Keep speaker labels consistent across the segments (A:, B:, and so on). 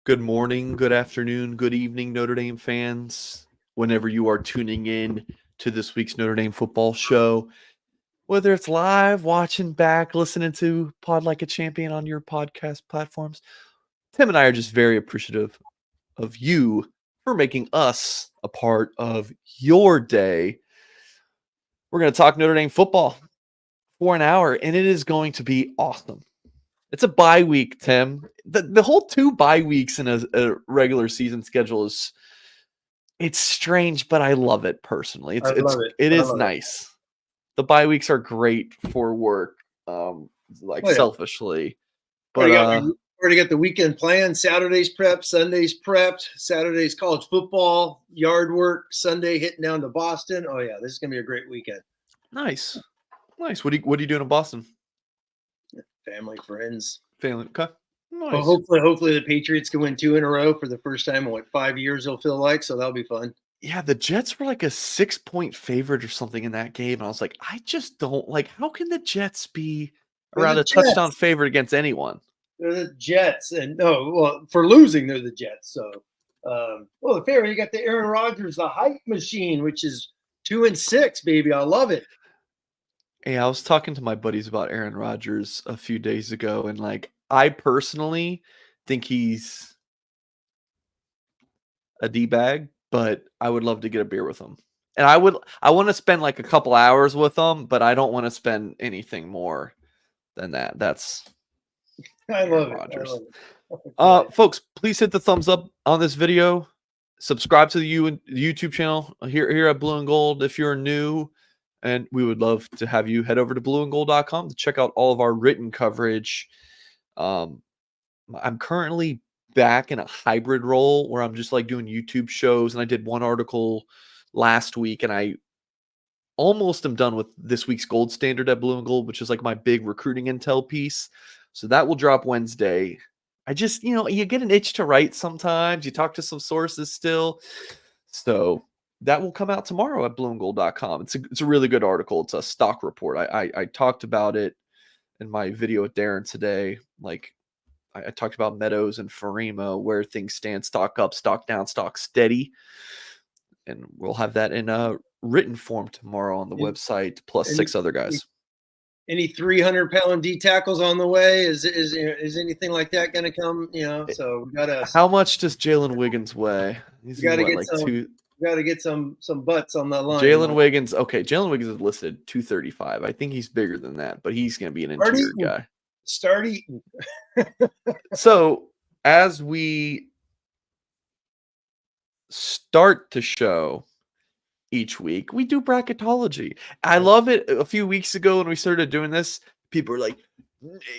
A: Good morning, good afternoon, good evening, Notre Dame fans. Whenever you are tuning in to this week's Notre Dame football show, whether it's live, watching back, listening to Pod Like a Champion on your podcast platforms, Tim and I are just very appreciative of you for making us a part of your day. We're going to talk Notre Dame football for an hour, and it is going to be awesome. It's a bye week, Tim. The whole 2 bye weeks in a regular season schedule it's strange, but I love it personally.
B: I love it.
A: It
B: I
A: is
B: love it.
A: nice. The bye weeks are great for work, selfishly. But
B: already got the weekend planned. Saturday's prepped, Sunday's prepped. Saturday's college football, yard work. Sunday hitting down to Boston. Oh yeah, this is gonna be a great weekend.
A: Nice. What are you doing in Boston?
B: Family, friends.
A: Family. Okay. Nice.
B: Well, hopefully the Patriots can win 2 in a row for the first time in 5 years. It'll feel like, so that'll be fun.
A: Yeah, the Jets were like a 6-point favorite or something in that game, and I was like, I just don't like. How can the Jets be around a touchdown favorite against anyone?
B: They're the Jets, and for losing, they're the Jets. So, the favorite, you got the Aaron Rodgers, the Hyde machine, which is 2-6, baby. I love it.
A: Hey, I was talking to my buddies about Aaron Rodgers a few days ago, and I personally think he's a D-bag, but I would love to get a beer with him. And I want to spend a couple hours with him, but I don't want to spend anything more than that.
B: I love Rodgers.
A: Folks, please hit the thumbs up on this video. Subscribe to the YouTube channel here at Blue and Gold if you're new. And we would love to have you head over to blueandgold.com to check out all of our written coverage. I'm currently back in a hybrid role where I'm just doing YouTube shows. And I did one article last week, and I almost am done with this week's Gold Standard at Blue and Gold, which is my big recruiting intel piece. So that will drop Wednesday. I just, you get an itch to write sometimes. You talk to some sources still. So that will come out tomorrow at blueandgold.com. It's a really good article. It's a stock report. I talked about it in my video with Darren today. I talked about Meadows and Farimo, where things stand, stock up, stock down, stock steady. And we'll have that in a written form tomorrow on the website, plus 6 other guys.
B: Any 300-pound D tackles on the way? Is anything like that going to come? So we gotta.
A: How much does Jalen Wiggins weigh?
B: He's got to get some. Got to get some butts on the line.
A: Jalen Wiggins. Okay, Jalen Wiggins is listed 235. I think he's bigger than that, but he's going to be an interior guy.
B: Start eating.
A: So as we start the show each week, we do bracketology. I love it. A few weeks ago when we started doing this, people were like,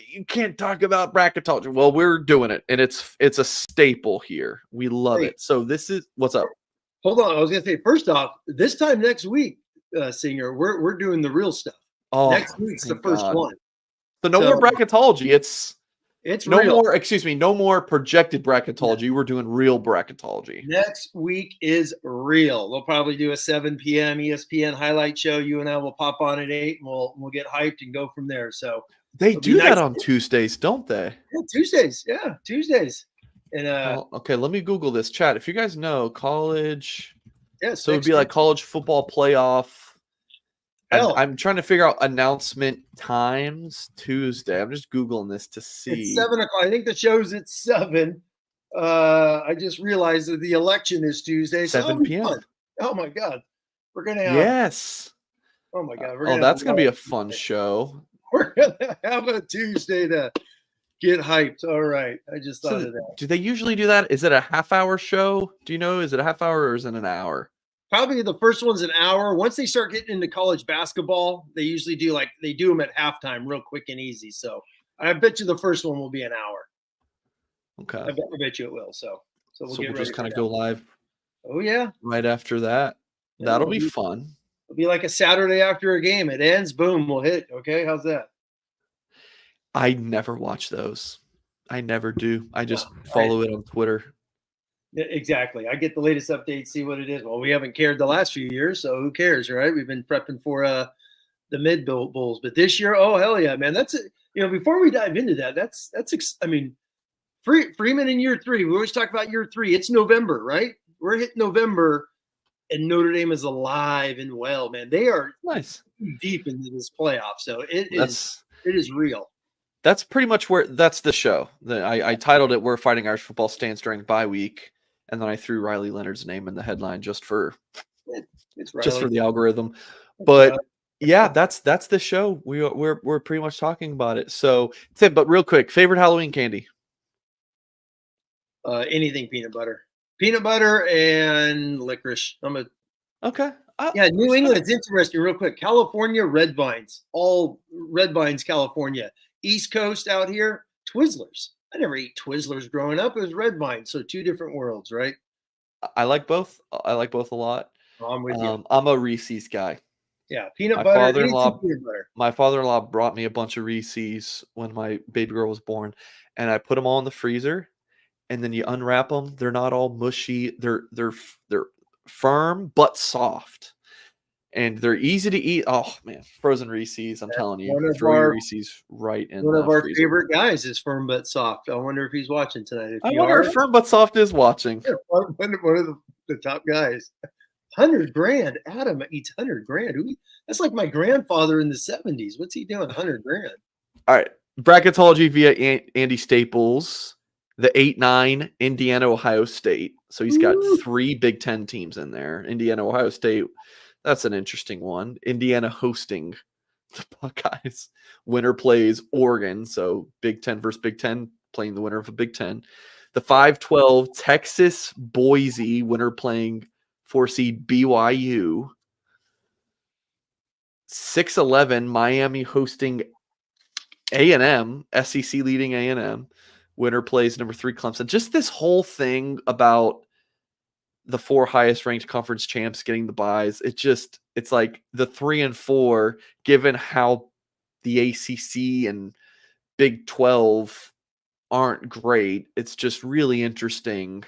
A: you can't talk about bracketology. Well, we're doing it, and it's a staple here. We love it. So this is what's up.
B: Hold on. I was going to say, first off, this time next week, Singer, we're doing the real stuff. Next week's the first one.
A: So no more bracketology. It's no
B: real.
A: more, excuse me, no more projected bracketology. Yeah. We're doing real bracketology.
B: Next week is real. We'll probably do a 7 p.m. ESPN highlight show. You and I will pop on at 8, and we'll get hyped and go from there. So
A: they do that on Tuesdays, don't they?
B: Yeah, Tuesdays. Yeah, Tuesdays. And
A: okay, let me Google this, chat. If you guys know college,
B: yes,
A: so it'd be college football playoff. I'm trying to figure out announcement times Tuesday. I'm just Googling this to see.
B: It's 7 o'clock. I think the show's at 7. I just realized that the election is Tuesday.
A: 7 p.m.
B: Fun. Oh my God. We're going to have.
A: Yes.
B: Oh my God.
A: That's going to be a fun show.
B: We're going to have a Tuesday to get hyped. All right. I just thought of that.
A: Do they usually do that? Is it a half-hour show? Do you know? Is it a half hour or is it an hour?
B: Probably the first one's an hour. Once they start getting into college basketball, they usually do they do them at halftime real quick and easy. So I bet you the first one will be an hour.
A: Okay.
B: I bet you it will. So
A: we'll just kind of go live.
B: Oh, yeah.
A: Right after that. Yeah, that'll be fun.
B: It'll be like a Saturday after a game. It ends, boom, we'll hit. Okay, how's that?
A: I never watch those. I never do. I just follow it on Twitter.
B: Exactly. I get the latest updates, see what it is. Well, we haven't cared the last few years, so who cares, right? We've been prepping for the mid bowls, but this year, oh hell yeah, man! That's it. Before we dive into that, that's. I mean, Freeman in year 3. We always talk about year 3. It's November, right? We're hitting November, and Notre Dame is alive and well, man. They are
A: Nice.
B: deep into this playoff, so it
A: That's
B: is real.
A: that's pretty much that's the show. I titled it "We're Fighting Irish Football Stands During Bye Week," and then I threw Riley Leonard's name in the headline just for the algorithm. But yeah, that's the show. We're pretty much talking about it. So Tim, but real quick, favorite Halloween candy?
B: Anything peanut butter and licorice.
A: Okay.
B: New England's interesting. Real quick, California red vines, all red vines, California. East Coast out here, Twizzlers. I never ate Twizzlers growing up. It was red vines, so 2 different worlds, right?
A: I like both. I like both a lot.
B: Oh, I'm with you.
A: I'm a Reese's guy.
B: Yeah, peanut butter.
A: My father-in-law brought me a bunch of Reese's when my baby girl was born, and I put them all in the freezer. And then you unwrap them. They're not all mushy. They're firm but soft, and they're easy to eat. Oh man, frozen Reese's! I'm telling you, throw your Reese's right in.
B: One of our favorite guys is firm but soft. I wonder if he's watching tonight.
A: I wonder if firm but soft is watching.
B: Yeah, one of the top guys. $100,000. Adam eats $100,000. That's like my grandfather in the 70s. What's he doing? $100,000.
A: All right, bracketology via Andy Staples. The 8-9 Indiana, Ohio State. So he's got 3 Big Ten teams in there. Indiana, Ohio State. That's an interesting one. Indiana hosting the Buckeyes. Winner plays Oregon. So Big Ten versus Big Ten, playing the winner of a Big Ten. The 5-12 Texas Boise. Winner playing 4-seed BYU. 6-11 Miami hosting A&M. SEC leading A&M. Winner plays number 3 Clemson. Just this whole thing about the 4 highest ranked conference champs getting the buys. It's like the 3 and 4, given how the ACC and Big 12 aren't great. It's just really interesting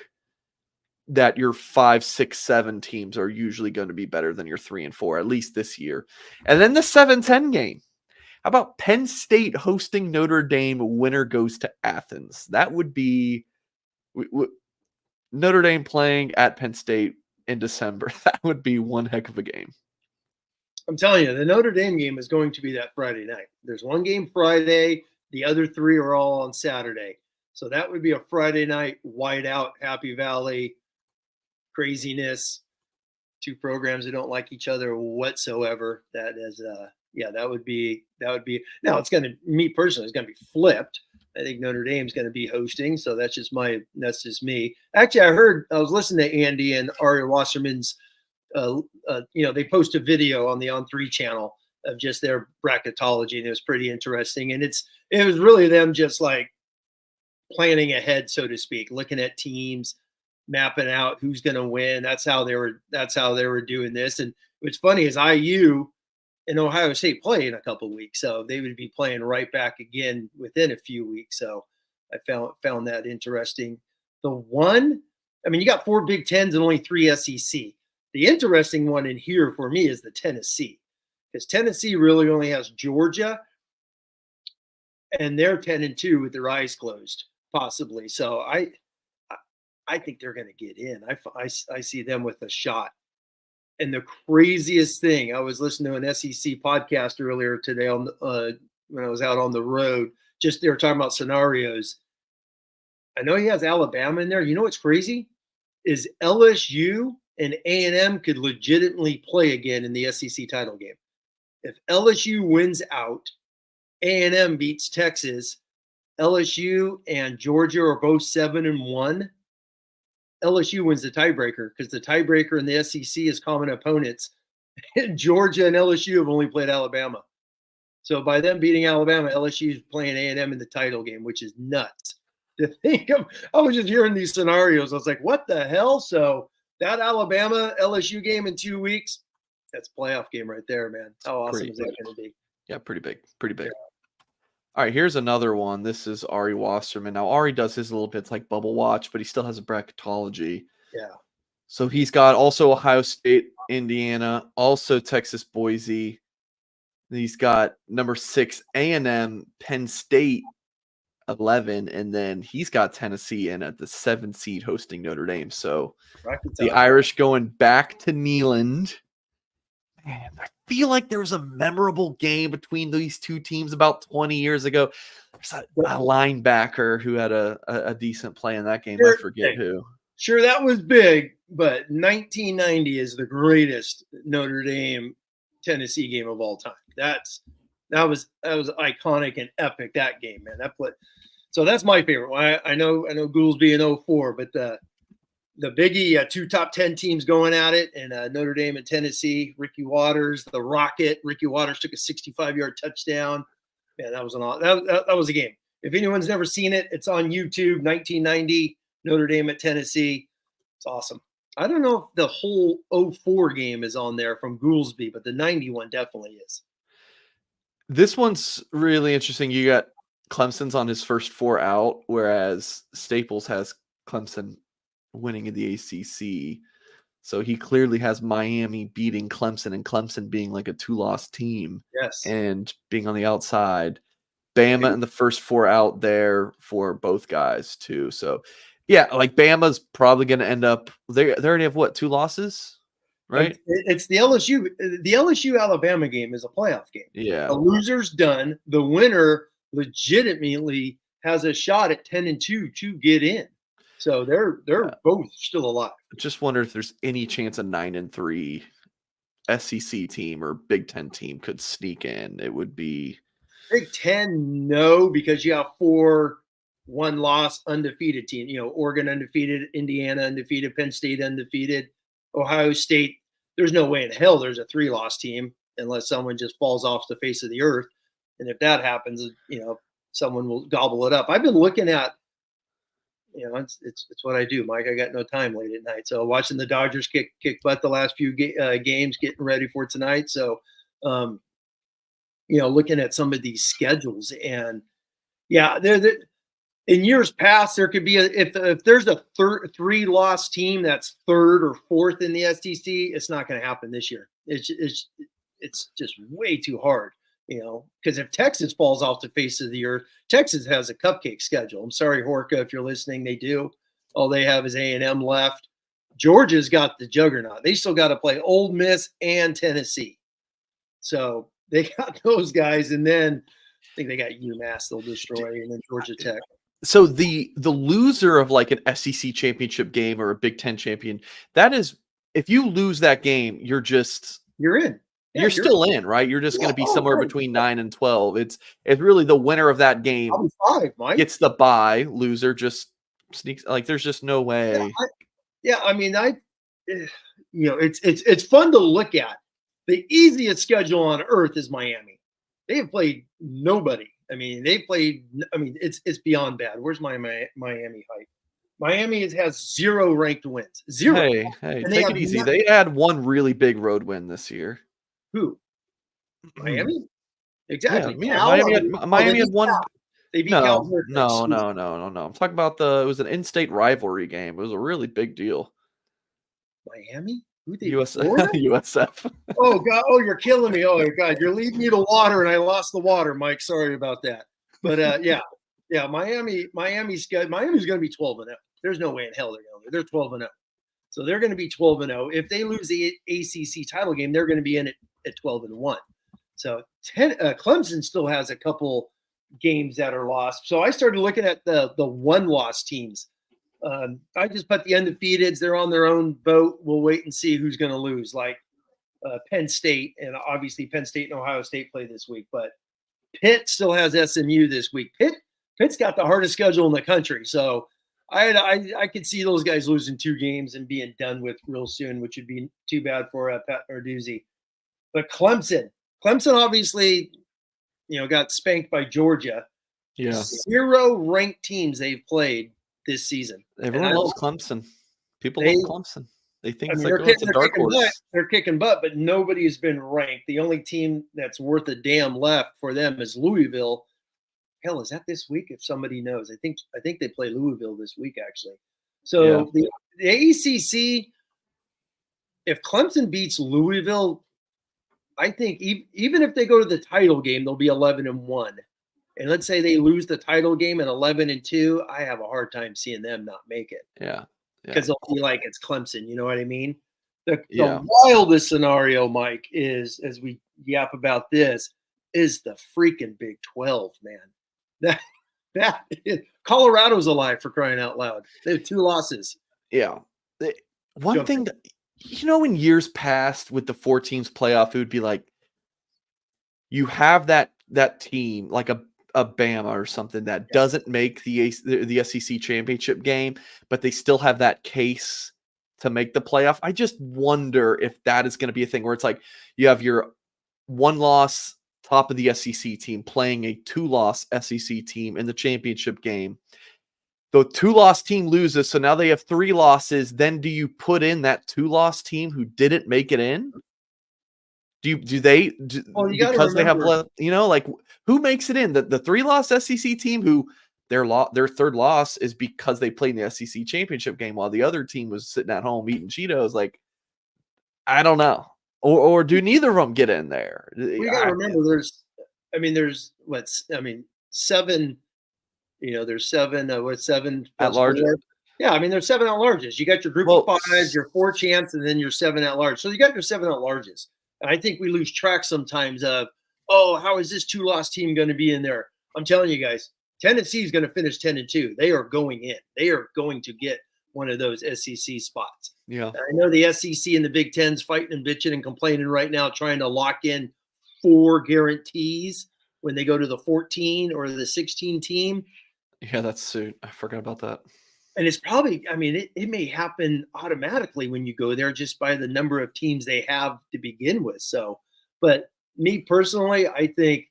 A: that your 5, 6, 7 teams are usually going to be better than your 3 and 4, at least this year. And then the 7-10 game. How about Penn State hosting Notre Dame? Winner goes to Athens. That would be Notre Dame playing at Penn State in December. That would be one heck of a game.
B: I'm telling you, the Notre Dame game is going to be that Friday night. There's one game Friday. The other 3 are all on Saturday. So that would be a Friday night whiteout, Happy Valley craziness. 2 programs that don't like each other whatsoever. That is that would be now it's me personally, it's gonna be flipped. I think Notre Dame's gonna be hosting, so that's just me. Actually, I was listening to Andy and Ari Wasserman's they post a video on the On3 channel of just their bracketology, and it was pretty interesting. And it was really them just like planning ahead, so to speak, looking at teams, mapping out who's going to win. That's how they were doing this. And what's funny is IU and Ohio State play in a couple of weeks, so they would be playing right back again within a few weeks. So I found that interesting. You got 4 Big Tens and only 3 SEC. The interesting one in here for me is the Tennessee, because Tennessee really only has Georgia, and they're 10-2 with their eyes closed, possibly. So I think they're going to get in. I see them with a shot. And the craziest thing, I was listening to an SEC podcast earlier today when I was out on the road. Just they were talking about scenarios. I know he has Alabama in there. You know what's crazy is LSU and A&M could legitimately play again in the SEC title game. If LSU wins out, A&M beats Texas, LSU and Georgia are both 7-1. LSU wins the tiebreaker, because the tiebreaker in the SEC is common opponents. Georgia and LSU have only played Alabama. So by them beating Alabama, LSU is playing A&M in the title game, which is nuts to think of. I was just hearing these scenarios. I was like, what the hell? So that Alabama LSU game in 2 weeks, that's a playoff game right there, man. How awesome is that going to be?
A: Yeah, pretty big.
B: Yeah.
A: All right, here's another one. This is Ari Wasserman. Now, Ari does his little bits like Bubble Watch, but he still has a bracketology.
B: Yeah.
A: So he's got also Ohio State, Indiana, also Texas, Boise. He's got number 6, A&M, Penn State, 11, and then he's got Tennessee in at the 7 seed hosting Notre Dame. So the
B: Bracketology.
A: Irish going back to Neyland. Man, I feel like there was a memorable game between these two teams about 20 years ago. There's a linebacker who had a decent play in that game. I forget who.
B: Sure, that was big, but 1990 is the greatest Notre Dame Tennessee game of all time. That was iconic and epic, that game, man. So that's my favorite one. I know Goolsby in 04, but the biggie, 2 top 10 teams going at it, and Notre Dame and Tennessee. Ricky Waters, the Rocket. Ricky Waters took a 65-yard touchdown. Man, that was that was a game. If anyone's never seen it, it's on YouTube. 1990, Notre Dame at Tennessee. It's awesome. I don't know if the whole 04 game is on there from Goolsby, but the 90 one definitely is.
A: This one's really interesting. You got Clemson's on his first 4 out, whereas Staples has Clemson winning in the ACC. So he clearly has Miami beating Clemson and Clemson being like a 2-loss team.
B: Yes.
A: And being on the outside. Bama in the first 4 out there for both guys too. So yeah, like Bama's probably going to end up, they already have what, 2 losses, right?
B: It's the LSU Alabama game is a playoff game.
A: Yeah.
B: The loser's done. The winner legitimately has a shot at 10-2 to get in. So they're both still alive.
A: I just wonder if there's any chance a 9-3 SEC team or Big Ten team could sneak in. It would be
B: Big Ten, no, because you have 4 1-loss undefeated teams. Oregon undefeated, Indiana undefeated, Penn State undefeated, Ohio State. There's no way in hell there's a 3-loss team unless someone just falls off the face of the earth. And if that happens, someone will gobble it up. I've been looking at, it's what I do, Mike. I got no time late at night. So watching the Dodgers kick butt the last few games, getting ready for tonight. So, looking at some of these schedules, and yeah, in years past, there could be if there's a 3-loss team that's 3rd or 4th in the SEC, it's not going to happen this year. It's just way too hard, because if Texas falls off the face of the earth, Texas has a cupcake schedule. I'm sorry, Horka, if you're listening, they do. All they have is A&M left. Georgia's got the juggernaut. They still got to play Ole Miss and Tennessee. So they got those guys, and then I think they got UMass they'll destroy, and then Georgia Tech.
A: So the loser of like an SEC championship game or a Big Ten champion, that is, if you lose that game, you're
B: in. Yeah,
A: you're still in, right? You're just going to be somewhere between 9 and 12. It's really the winner of that game
B: 5, Mike.
A: Gets the bye. Loser just sneaks. Like there's just no way.
B: It's fun to look at. The easiest schedule on earth is Miami. They have played nobody. It's beyond bad. Where's my Miami hype? Miami has 0 ranked wins. 0.
A: Hey, take it easy. They had 1 really big road win this year.
B: Who? Miami? Exactly.
A: Yeah, Miami had 1.
B: They beat
A: No. I'm talking about it was an in-state rivalry game. It was a really big deal.
B: Miami?
A: USF.
B: Oh God! Oh, you're killing me! Oh God! You're leading me to water, and I lost the water, Mike. Sorry about that. But Miami's going to be 12-0. There's no way in hell they're going to. They're 12-0, so they're going to be 12-0. If they lose the ACC title game, they're going to be in it at 12-1. So Clemson still has a couple games that are lost. So I started looking at the 1-loss teams. I just put the undefeateds. They're on their own boat. We'll wait and see who's going to lose. Like Penn State, and obviously Penn State and Ohio State play this week. But Pitt still has SMU this week. Pitt's got the hardest schedule in the country. So I could see those guys losing 2 games and being done with real soon, which would be too bad for Pat Narduzzi. But Clemson obviously, got spanked by Georgia.
A: Yeah.
B: 0 ranked teams they've played this season.
A: Everyone loves Clemson. People love Clemson. They think it's a dark horse.
B: They're kicking butt, but nobody's been ranked. The only team that's worth a damn left for them is Louisville. Hell, is that this week? If somebody knows, I think they play Louisville this week actually. So the ACC, if Clemson beats Louisville, I think even if they go to the title game, they'll be 11-1. and let's say they lose the title game at 11-2, I have a hard time seeing them not make it.
A: Yeah.
B: Because they'll be like it's Clemson, you know what I mean? The
A: Yeah.
B: wildest scenario, Mike, is as we yap about this, is the freaking Big 12, man. Colorado's alive, for crying out loud. They have 2 losses.
A: Yeah. One thing that, in years past with the 4 teams playoff, it would be like you have that team like a Bama or something that doesn't make the SEC championship game, but they still have that case to make the playoff. I just wonder if that is going to be a thing where it's like you have your 1-loss top of the SEC team playing a 2-loss SEC team in the championship game. The 2-loss team loses, so now they have 3 losses. Then do you put in that 2-loss team who didn't make it in? Because they have left, like who makes it in? The 3-loss SEC team who their 3rd loss is because they played in the SEC championship game while the other team was sitting at home eating Cheetos. Like, I don't know. Or do neither of them get in there?
B: We got to remember there's 7, there's 7
A: at large.
B: Yeah, there's 7 at larges. You got your group of 5s, your 4 chance, and then your 7 at large. So you got your 7 at larges. And I think we lose track sometimes of, how is this 2-loss team going to be in there? I'm telling you guys, Tennessee is going to finish 10-2. They are going in. They are going to get one of those SEC spots.
A: Yeah.
B: And I know the SEC and the Big Ten's fighting and bitching and complaining right now, trying to lock in 4 guarantees when they go to the 14 or the 16 team.
A: Yeah, I forgot about that.
B: And it's probably, it may happen automatically when you go there just by the number of teams they have to begin with. So, but me personally, I think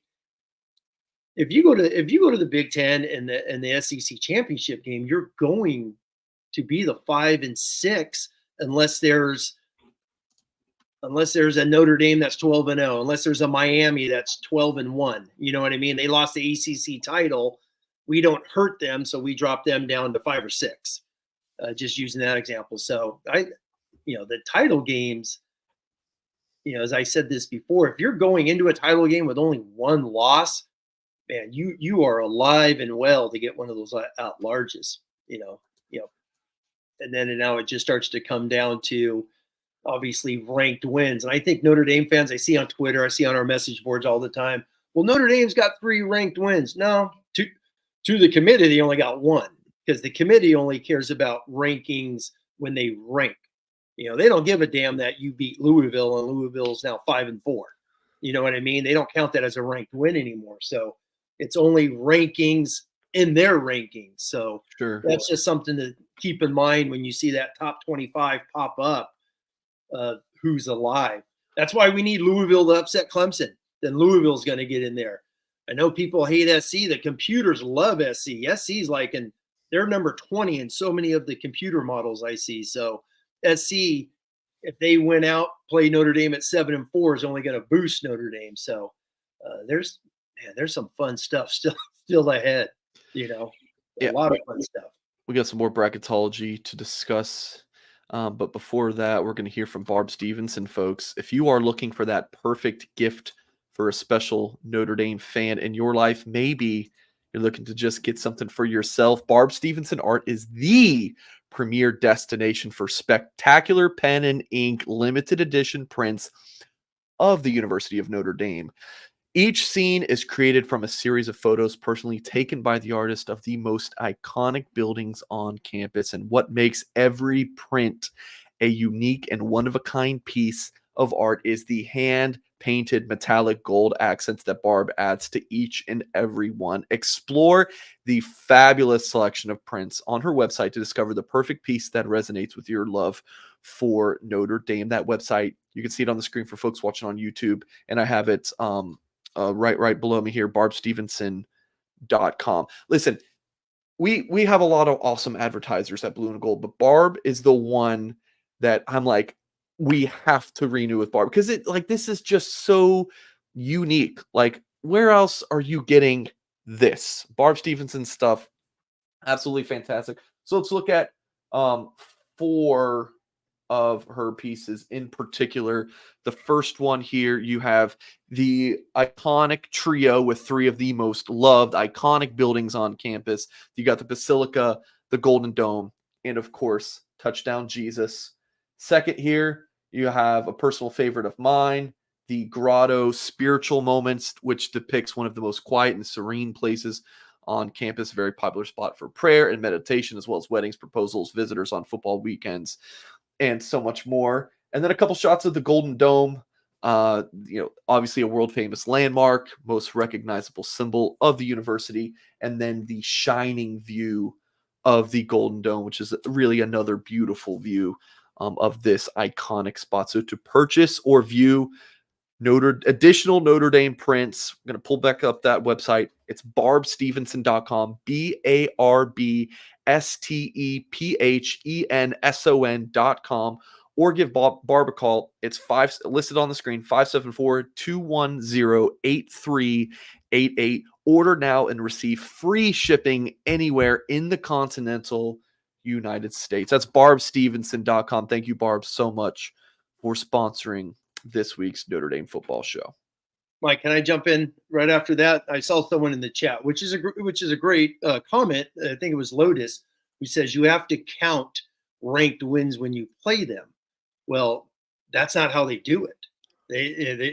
B: if you go to the Big Ten and the SEC championship game, you're going to be the 5 and 6 unless there's a Notre Dame that's 12-0, unless there's a Miami that's 12-1. You know what I mean? They lost the ACC title. We don't hurt them, so we drop them down to 5 or 6. Just using that example. So the title games, as I said this before, if you're going into a title game with only 1 loss, man, you are alive and well to get one of those at larges. And then now it just starts to come down to obviously ranked wins. And I think Notre Dame fans, I see on Twitter, I see on our message boards all the time, well, Notre Dame's got 3 ranked wins. No, to the committee, they only got 1 because the committee only cares about rankings when they rank. They don't give a damn that you beat Louisville and Louisville's now 5-4. You know what I mean? They don't count that as a ranked win anymore. So it's only rankings in their rankings. So
A: sure.
B: That's just something to keep in mind when you see that top 25 pop up. Who's alive? That's why we need Louisville to upset Clemson. Then Louisville's going to get in there. I know people hate SC. The computers love SC. SC's they're number 20 in so many of the computer models I see. So SC, if they win out, play Notre Dame at 7-4 is only going to boost Notre Dame. So there's some fun stuff still ahead. A lot of fun stuff.
A: We got some more bracketology to discuss. But before that, we're going to hear from Barb Stevenson, folks. If you are looking for that perfect gift for a special Notre Dame fan in your life, maybe you're looking to just get something for yourself, Barb Stevenson Art is the premier destination for spectacular pen and ink limited edition prints of the University of Notre Dame. Each scene is created from a series of photos personally taken by the artist of the most iconic buildings on campus. And what makes every print a unique and one-of-a-kind piece of art is the hand-painted metallic gold accents that Barb adds to each and every one. Explore the fabulous selection of prints on her website to discover the perfect piece that resonates with your love for Notre Dame. That website, you can see it on the screen for folks watching on YouTube, and I have it right below me here, barbstevenson.com. Listen, we have a lot of awesome advertisers at Blue and Gold, but Barb is the one that I'm like, we have to renew with Barb because this is just so unique. Like, where else are you getting this? Barb Stevenson stuff, absolutely fantastic. So let's look at for of her pieces in particular. The first one here, you have the iconic trio with three of the most loved iconic buildings on campus. You got the Basilica, the Golden Dome, and of course, Touchdown Jesus. Second here, you have a personal favorite of mine, the Grotto Spiritual Moments, which depicts one of the most quiet and serene places on campus, a very popular spot for prayer and meditation, as well as weddings, proposals, visitors on football weekends, and so much more. And then a couple shots of the Golden Dome, obviously a world famous landmark, most recognizable symbol of the university, and then the shining view of the Golden Dome, which is really another beautiful view of this iconic spot. So to purchase or view additional Notre Dame prints, I'm going to pull back up that website. It's barbstevenson.com, BARBSTEPHENSON.com, or give Barb a call. It's listed on the screen, 574-210-8388. Order now and receive free shipping anywhere in the continental United States. That's barbstevenson.com. Thank you, Barb, so much for sponsoring this week's Notre Dame football show.
B: Mike, can I jump in right after that? I saw someone in the chat, which is a great comment. I think it was Lotus, who says you have to count ranked wins when you play them. Well, that's not how they do it.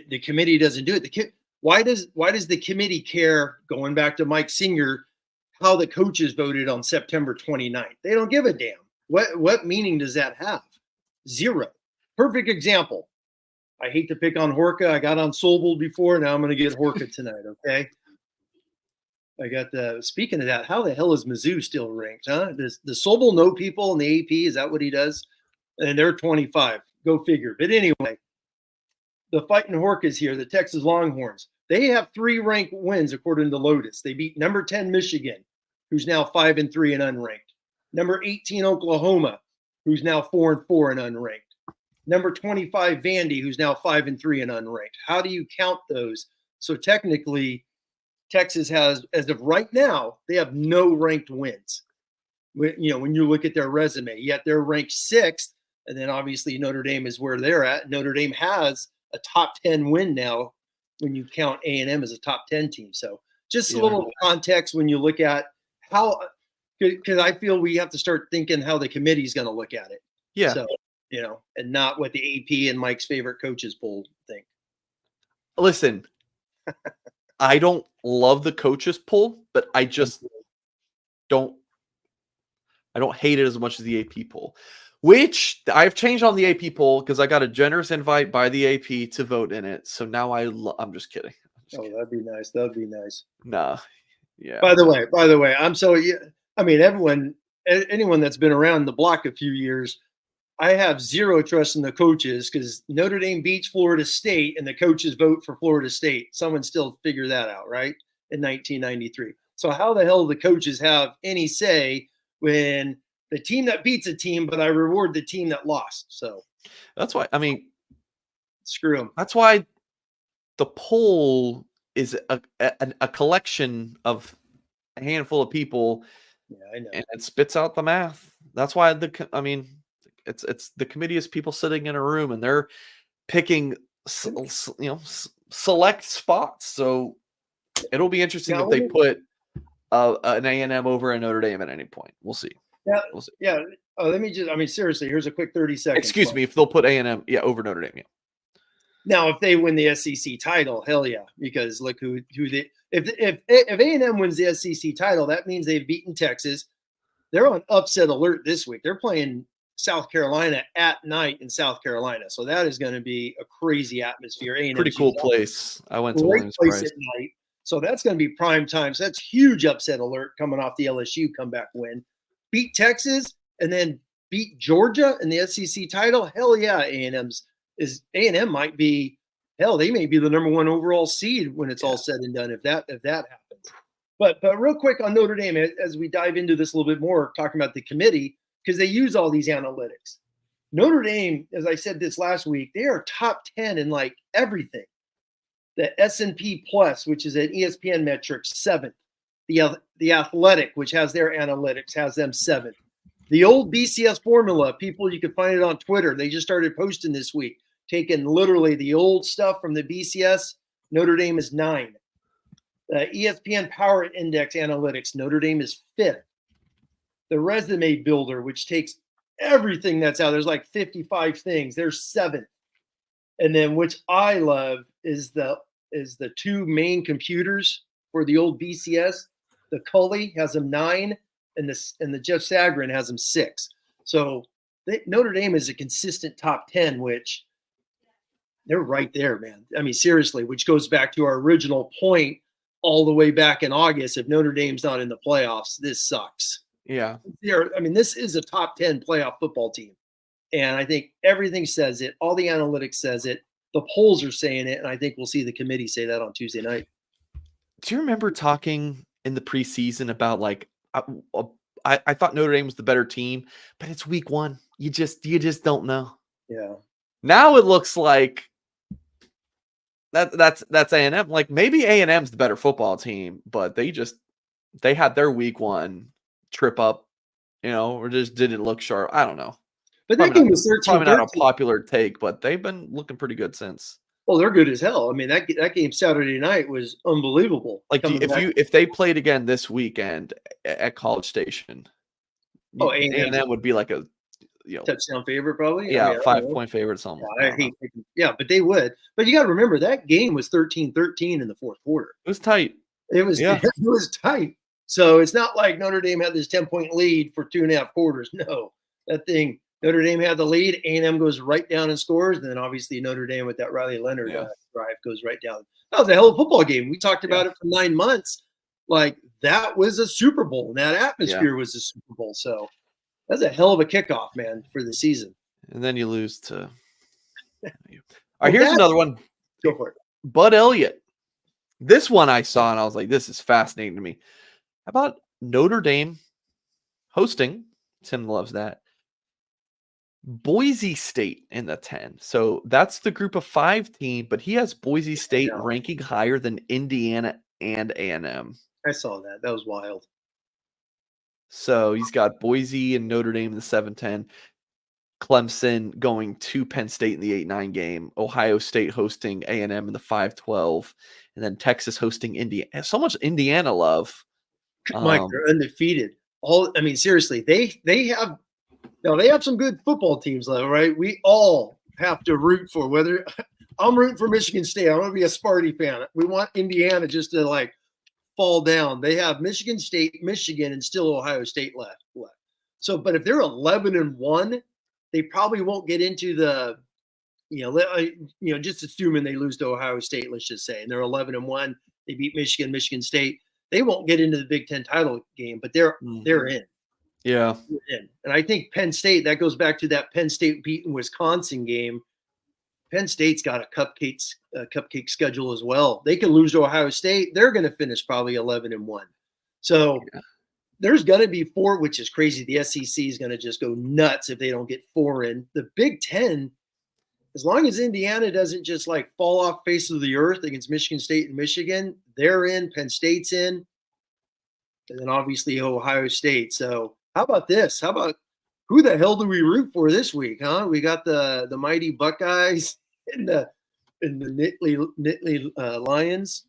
B: The committee doesn't do it. Why does the committee care? Going back to Mike Singer, how the coaches voted on September 29th. They don't give a damn. What meaning does that have? Zero. Perfect example. I hate to pick on Horka. I got on Sobel before. Now I'm going to get Horka tonight, okay? I got speaking of that, how the hell is Mizzou still ranked, huh? Does Sobel know people in the AP? Is that what he does? And they're 25. Go figure. But anyway, the Fighting Horkas here, the Texas Longhorns, they have 3 ranked wins according to Lotus. They beat number 10 Michigan, who's now 5-3 and unranked. Number 18 Oklahoma, who's now 4-4 and unranked. Number 25 Vandy, who's now 5-3 and unranked. How do you count those? So technically, Texas has, as of right now, they have no ranked wins. When you look at their resume, yet they're ranked 6th, and then obviously Notre Dame is where they're at. Notre Dame has a top 10 win now when you count A&M as a top 10 team. So just a little context when you look at how, because I feel we have to start thinking how the committee is going to look at it.
A: Yeah.
B: So, and not what the AP and Mike's favorite coaches poll think.
A: Listen, I don't love the coaches poll, but I just don't hate it as much as the AP poll, which I've changed on the AP poll because I got a generous invite by the AP to vote in it. So now I'm just kidding.
B: That'd be nice. That'd be nice.
A: Nah. Yeah.
B: By the way, anyone that's been around the block a few years, I have zero trust in the coaches because Notre Dame beats Florida State and the coaches vote for Florida State. Someone still figured that out, right? In 1993. So how the hell do the coaches have any say when the team that beats a team, but I reward the team that lost? So
A: that's why,
B: screw them.
A: That's why the poll is a collection of a handful of people.
B: Yeah, I know.
A: And it spits out the math. That's why it's the committee is people sitting in a room and they're picking, select spots. So it'll be interesting if they put an A&M over a Notre Dame at any point. We'll see.
B: Yeah.
A: We'll see.
B: Yeah. Let me seriously, here's a quick 30 seconds.
A: Excuse me. If they'll put A&M, over Notre Dame. Yeah.
B: Now, if they win the SEC title, hell yeah. Because look if A&M wins the SEC title, that means they've beaten Texas. They're on upset alert this week. They're playing South Carolina at night in South Carolina. So that is going to be a crazy atmosphere. A&M
A: pretty cool place. I went to
B: Williams Place at night. So that's going to be prime time. So that's huge upset alert coming off the LSU comeback win. Beat Texas and then beat Georgia in the SEC title. Hell yeah, A&M might be, they may be the number 1 overall seed when it's all said and done if that happens. But real quick on Notre Dame, as we dive into this a little bit more, talking about the committee, because they use all these analytics. Notre Dame, as I said this last week, they are top 10 in like everything. The S&P Plus, which is an ESPN metric, 7th. The Athletic, which has their analytics, has them 7th. The old BCS formula, people, you can find it on Twitter. They just started posting this week, taking literally the old stuff from the BCS. Notre Dame is 9. ESPN Power Index Analytics, Notre Dame is 5th. The Resume Builder, which takes everything that's out, there's like 55 things, they're 7th. And then, which I love, is the two main computers for the old BCS. The Cully has them 9, and the Jeff Sagarin has them 6. So Notre Dame is a consistent top 10, which they're right there, man. I mean, seriously, which goes back to our original point all the way back in August. If Notre Dame's not in the playoffs, this sucks.
A: Yeah.
B: I mean, this is a top 10 playoff football team. And I think everything says it. All the analytics says it. The polls are saying it. And I think we'll see the committee say that on Tuesday night.
A: Do you remember talking in the preseason about like, I thought Notre Dame was the better team, but it's week 1. You just don't know.
B: Yeah.
A: Now it looks like that's A&M. Like maybe A&M's the better football team, but they had their week 1 trip up, or just didn't look sharp. I don't know.
B: But that game was 13-13.
A: Probably not a popular take, but they've been looking pretty good since.
B: Well, they're good as hell. I mean, that game Saturday night was unbelievable.
A: Like if they played again this weekend at College Station, A&M would be like a
B: touchdown favorite probably.
A: Yeah, 5-point favorite something.
B: But they would. But you got to remember that game was 13-13 in the fourth quarter.
A: It was tight.
B: It was tight. So it's not like Notre Dame had this 10-point lead for 2.5 quarters. No, that thing. Notre Dame had the lead. A&M goes right down and scores. And then obviously Notre Dame with that Riley Leonard drive goes right down. That was a hell of a football game. We talked about it for 9 months. Like that was a Super Bowl. And that atmosphere was a Super Bowl. So that's a hell of a kickoff, man, for the season.
A: And then you lose to. All right, here's another one.
B: Go for it.
A: Bud Elliott. This one I saw and I was like, this is fascinating to me. How about Notre Dame hosting? Tim loves that. Boise State in the 10. So that's the group of 5 team, but he has Boise State ranking higher than Indiana and A&M.
B: I saw that. That was wild.
A: So he's got Boise and Notre Dame in the 7-10. Clemson going to Penn State in the 8-9 game. Ohio State hosting A&M in the 5-12. And then Texas hosting Indiana. So much Indiana love.
B: Mike, they're undefeated. Seriously, they have some good football teams, though, right? We all have to root for whether I'm rooting for Michigan State. I want to be a Sparty fan. We want Indiana just to fall down. They have Michigan State, Michigan, and still Ohio State left. So, but if they're 11-1, they probably won't get into the, just assuming they lose to Ohio State, let's just say, and they're 11-1, they beat Michigan State. They won't get into the Big Ten title game, but they're in.
A: Yeah.
B: And I think Penn State, that goes back to that Penn State beating Wisconsin game. Penn State's got a cupcake schedule as well. They can lose to Ohio State. They're going to finish probably 11-1. So there's going to be 4, which is crazy. The SEC is going to just go nuts if they don't get 4 in. The Big Ten, as long as Indiana doesn't just fall off face of the earth against Michigan State and Michigan, they're in. Penn State's in. And then obviously Ohio State. So how about this? How about who the hell do we root for this week, huh? We got the mighty Buckeyes and the Nittany Lions.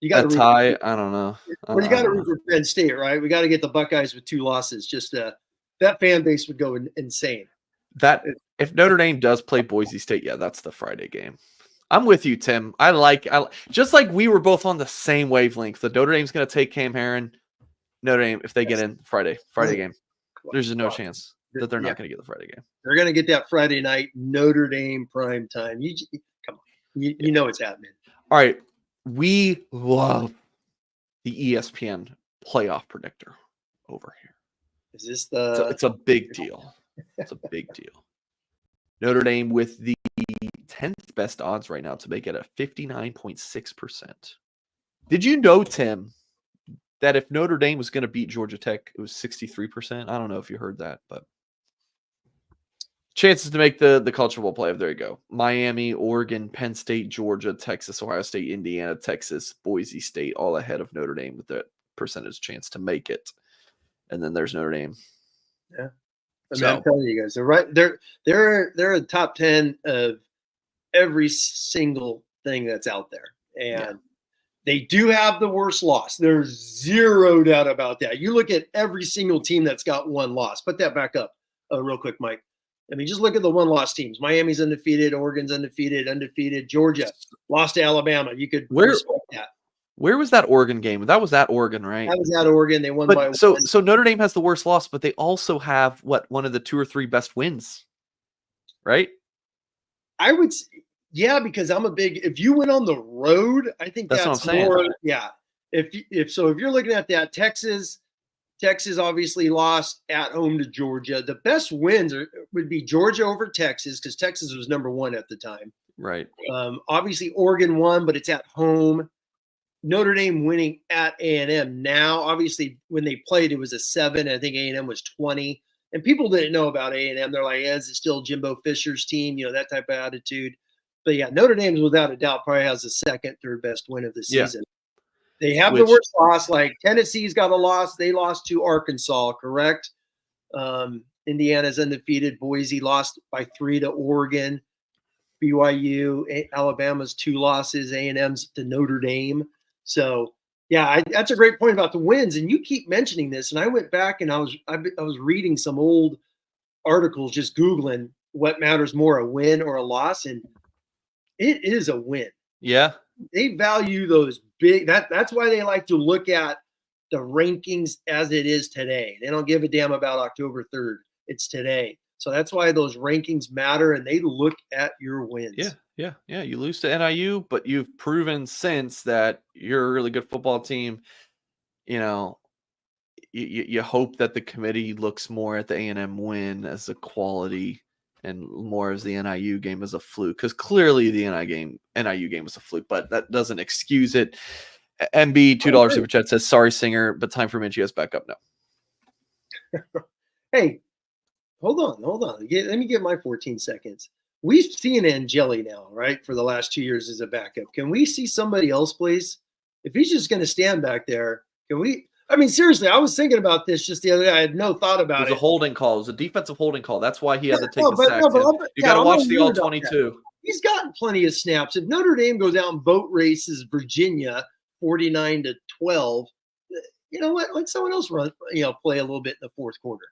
B: You got
A: a tie. I don't know.
B: You got to root for Penn State, right? We got to get the Buckeyes with 2 losses. Just that fan base would go insane.
A: That if Notre Dame does play Boise State, that's the Friday game. I'm with you, Tim. I just like we were both on the same wavelength. The Notre Dame's going to take Cam Herron. Notre Dame, if they get in Friday game, there's no chance that they're not going to get the Friday game.
B: They're going to get that Friday night Notre Dame prime time. Come on, you know it's happening.
A: All right, we love the ESPN playoff predictor over here.
B: Is this
A: it's a big deal. It's a big deal. Notre Dame with the 10th best odds right now to make it at 59.6%. Did you know, Tim, that if Notre Dame was going to beat Georgia Tech, it was 63%? I don't know if you heard that, but chances to make the college football playoff. There you go. Miami, Oregon, Penn State, Georgia, Texas, Ohio State, Indiana, Texas, Boise State, all ahead of Notre Dame with that percentage chance to make it. and then there's Notre Dame.
B: Yeah. I mean,
A: So
B: I'm telling you guys, they're a top 10 of every single thing that's out there. And they do have the worst loss. There's zero doubt about that. You look at every single team that's got one loss. Put that back up real quick, Mike. I mean, just look at the one-loss teams. Miami's undefeated. Oregon's undefeated. Georgia lost to Alabama. You could respect that.
A: Where was that Oregon game? That was at Oregon, right?
B: That was at Oregon. They won by one.
A: So Notre Dame has the worst loss, but they also have one of the 2 or 3 best wins, right?
B: I would, yeah, because if you went on the road, I think that's
A: what I'm saying.
B: more, yeah. If you're looking at that, Texas obviously lost at home to Georgia. The best wins would be Georgia over Texas, because Texas was number 1 at the time.
A: Right.
B: Obviously Oregon won, but it's at home. Notre Dame winning at A&M. Now, obviously, when they played, it was a 7. I think A&M was 20. And people didn't know about A&M. They're like, is it still Jimbo Fisher's team? You know, that type of attitude. But yeah, Notre Dame, without a doubt, probably has the second, third best win of the season. Yeah. They have the worst loss. Like Tennessee's got a loss. They lost to Arkansas, correct? Indiana's undefeated. Boise lost by 3 to Oregon. BYU, Alabama's 2 losses. A&M's to Notre Dame. So, yeah, that's a great point about the wins. And you keep mentioning this. And I went back and I was reading some old articles, just Googling what matters more, a win or a loss. And it is a win.
A: Yeah.
B: They value those big. That's why they like to look at the rankings as it is today. They don't give a damn about October 3rd. It's today. So that's why those rankings matter, and they look at your wins.
A: Yeah. You lose to NIU, but you've proven since that you're a really good football team. You know, you hope that the committee looks more at the A&M win as a quality and more as the NIU game as a fluke, because clearly the NIU game was a fluke, but that doesn't excuse it. MB $2 super chat says, sorry, Singer, but time for Minchie has back up now.
B: Hey, hold on. Let me get my 14 seconds. We've seen Angeli now, right, for the last 2 years as a backup. Can we see somebody else, please? If he's just going to stand back there, can we? I mean, seriously, I was thinking about this just the other day. I had no thought about it.
A: It was a holding call. It was a defensive holding call. That's why he had to take the sack. You got to watch the All-22.
B: He's gotten plenty of snaps. If Notre Dame goes out and boat races Virginia 49-12, you know what? Let someone else play a little bit in the fourth quarter.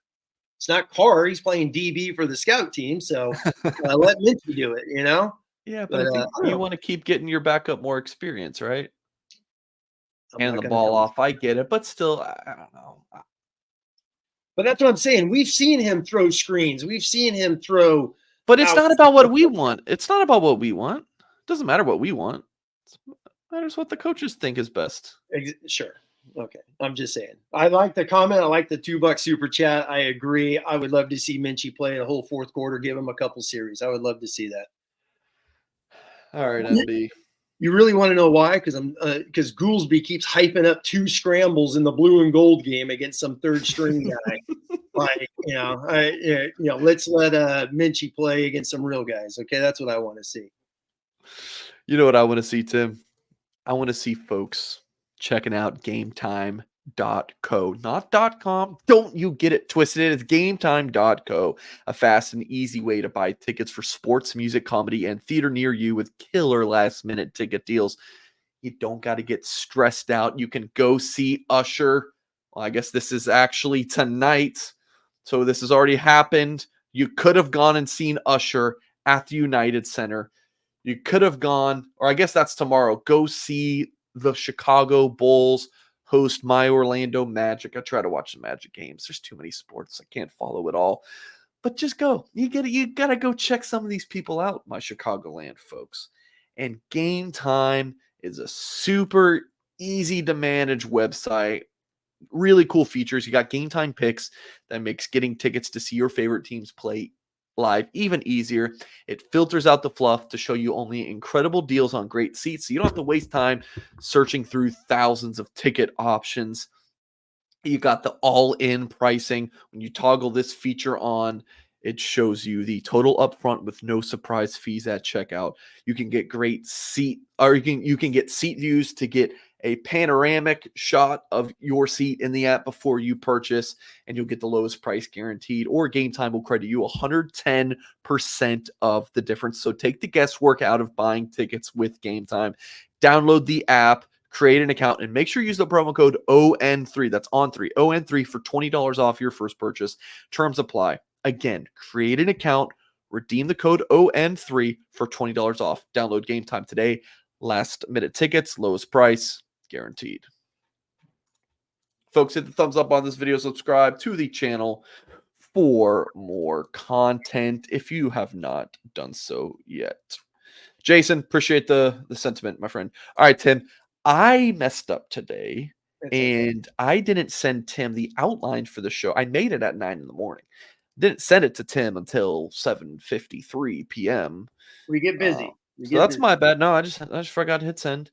B: It's not Carr. He's playing DB for the scout team, so let Minchie do it, you know?
A: Yeah, but I think you want to keep getting your backup more experience, right? Hand the ball off. I get it, but still, I don't know.
B: But that's what I'm saying. We've seen him throw screens. We've seen him throw.
A: But it's not about what we want. It's not about what we want. It doesn't matter what we want. It matters what the coaches think is best.
B: Sure. Okay. I'm just saying. I like the comment. I like the $2 super chat. I agree. I would love to see Minchie play a whole fourth quarter, give him a couple series. I would love to see that.
A: All right, MB.
B: You really want to know why? Because Goolsby keeps hyping up 2 scrambles in the blue and gold game against some third string guy. Let's let Minchie play against some real guys. Okay, that's what I want to see.
A: You know what I want to see, Tim? I want to see folks checking out Gametime.co, not .com. Don't you get it twisted. It's Gametime.co, a fast and easy way to buy tickets for sports, music, comedy, and theater near you with killer last-minute ticket deals. You don't got to get stressed out. You can go see Usher. Well, I guess this is actually tonight, so this has already happened. You could have gone and seen Usher at the United Center. You could have gone, or I guess that's tomorrow, go see the Chicago Bulls host my Orlando Magic. I try to watch the Magic games. There's too many sports. I can't follow it all. But just go. You gotta go check some of these people out, my Chicagoland folks. And Game Time is a super easy to manage website. Really cool features. You got Game Time picks that makes getting tickets to see your favorite teams play live even easier. It filters out the fluff to show you only incredible deals on great seats, so you don't have to waste time searching through thousands of ticket options. You got the all-in pricing. When you toggle this feature on, it shows you the total upfront with no surprise fees at checkout. You can get great seat, or you can get seat views to get a panoramic shot of your seat in the app before you purchase, and you'll get the lowest price guaranteed, or Gametime will credit you 110% of the difference. So take the guesswork out of buying tickets with Gametime. Download the app, create an account, and make sure you use the promo code ON3. That's on 3, ON3 for $20 off your first purchase. Terms apply. Again, create an account, redeem the code ON3 for $20 off. Download Gametime today. Last minute tickets, lowest price, guaranteed. Folks, hit the thumbs up on this video. Subscribe to the channel for more content if you have not done so yet. Jason, appreciate the sentiment, my friend. All right, Tim, I messed up today, and I didn't send Tim the outline for the show. I made it at 9 in the morning. Didn't send it to Tim until 7:53 p.m.
B: We get busy.
A: So that's my bad. No, I just forgot to hit send.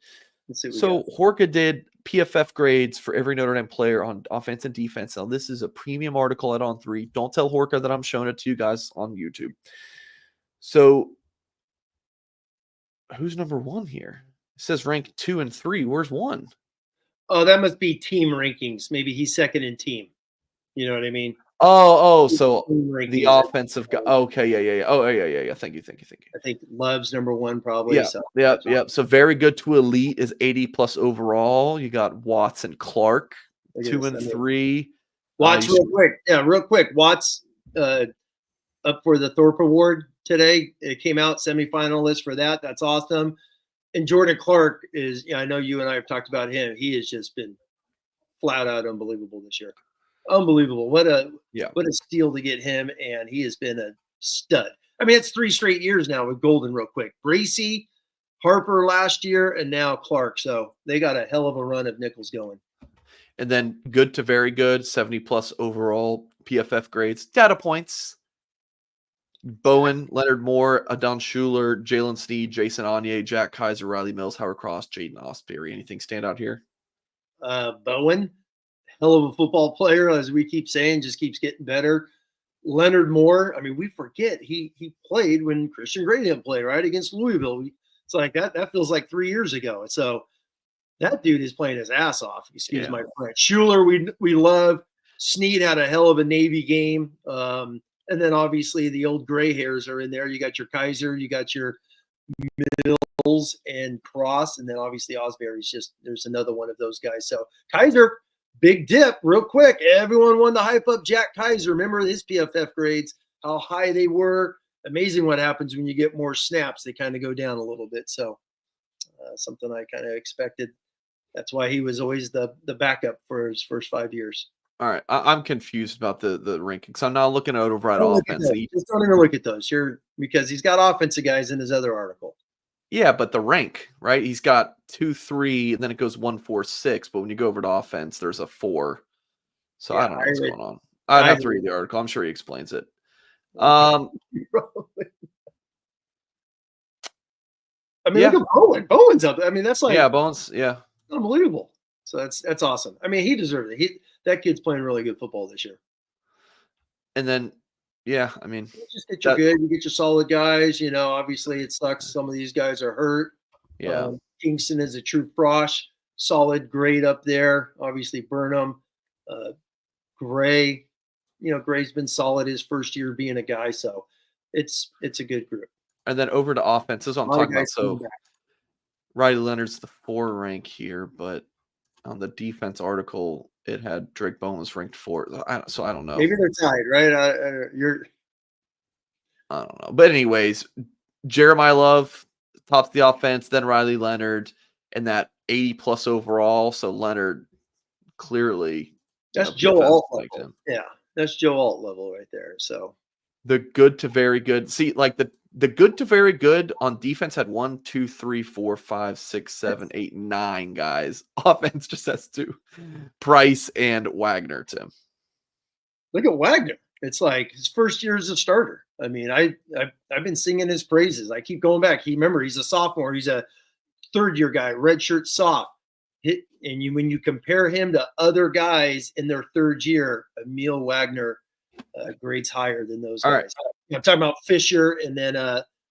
A: So Horka did PFF grades for every Notre Dame player on offense and defense. Now, this is a premium article at On3. Don't tell Horka that I'm showing it to you guys on YouTube. So who's number 1 here? It says rank 2 and 3. Where's 1?
B: Oh, that must be team rankings. Maybe he's second in team. You know what I mean?
A: So the offensive guy. Okay, yeah. Oh, yeah. Thank you.
B: I think Love's number 1 probably.
A: Yeah,
B: so.
A: yeah. So very good to elite is 80 plus overall. You got Watts and Clark, 2 and 3.
B: Watts, real quick. Watts up for the Thorpe Award today. It came out semifinalist for that. That's awesome. And Jordan Clark is. I know you and I have talked about him. He has just been flat out unbelievable this year. Unbelievable. What a steal to get him, and he has been a stud. I mean, it's 3 straight years now with Golden real quick. Bracey, Harper last year, and now Clark. So they got a hell of a run of Nichols going.
A: And then good to very good, 70 plus overall PFF grades. Data points. Bowen, Leonard Moore, Adon Schuler, Jalen Sneed, Jason Anye, Jack Kaiser, Riley Mills, Howard Cross, Jaden Osbury. Anything stand out here?
B: Bowen, hell of a football player, as we keep saying, just keeps getting better. Leonard Moore, I mean, we forget he played when Christian Gray didn't play, right, against Louisville. It's like that feels like 3 years ago. So that dude is playing his ass off. Excuse my French. Schuler, we love. Sneed had a hell of a Navy game. And then obviously the old gray hairs are in there. You got your Kaiser, you got your Mills and Cross, and then obviously Osbury's there's another one of those guys. So Kaiser, big dip, real quick. Everyone wanted to hype up Jack Kaiser. Remember his PFF grades, how high they were. Amazing what happens when you get more snaps. They kind of go down a little bit. So something I kind of expected. That's why he was always the backup for his first 5 years.
A: All right, I'm confused about the rankings. I'm not looking at overall offense.
B: Just don't even look at those. Because he's got offensive guys in his other article.
A: Yeah, but the rank, right? He's got 2, 3, and then it goes 1, 4, 6. But when you go over to offense, there's a 4. So I don't know what's going on. I'd have to read the article. I'm sure he explains it.
B: I mean, look at Bowen. Bowen's up. I mean, that's like
A: Bowen's
B: unbelievable. So that's awesome. I mean, he deserves it. That kid's playing really good football this year.
A: And then, I mean,
B: you just get your good. You get your solid guys. Obviously it sucks. Some of these guys are hurt.
A: Yeah.
B: Kingston is a true frosh. Solid grade up there. Obviously Burnham, Gray. Gray's been solid his first year being a guy. So it's a good group.
A: And then over to offense. This is what I'm talking about. So Riley Leonard's the 4 rank here, but on the defense article, it had Drake Bowen's ranked 4. So I don't know.
B: Maybe they're tied, right?
A: I don't know. But anyways, Jeremiah Love tops the offense, then Riley Leonard, and that 80 plus overall. So Leonard clearly.
B: That's Joe Alt level. Yeah, that's Joe Alt level right there. So
A: the good to very good. See, like the good to very good on defense had 1, 2, 3, 4, 5, 6, 7, 8, 9 guys. Offense just has 2. Price and Wagner, Tim.
B: Look at Wagner. It's like his first year as a starter. I mean, I've been singing his praises. I keep going back. Remember, he's a sophomore. He's a third-year guy, redshirt soft. When you compare him to other guys in their third year, Emil Wagner grades higher than those guys.
A: Right.
B: I'm talking about Fisher and then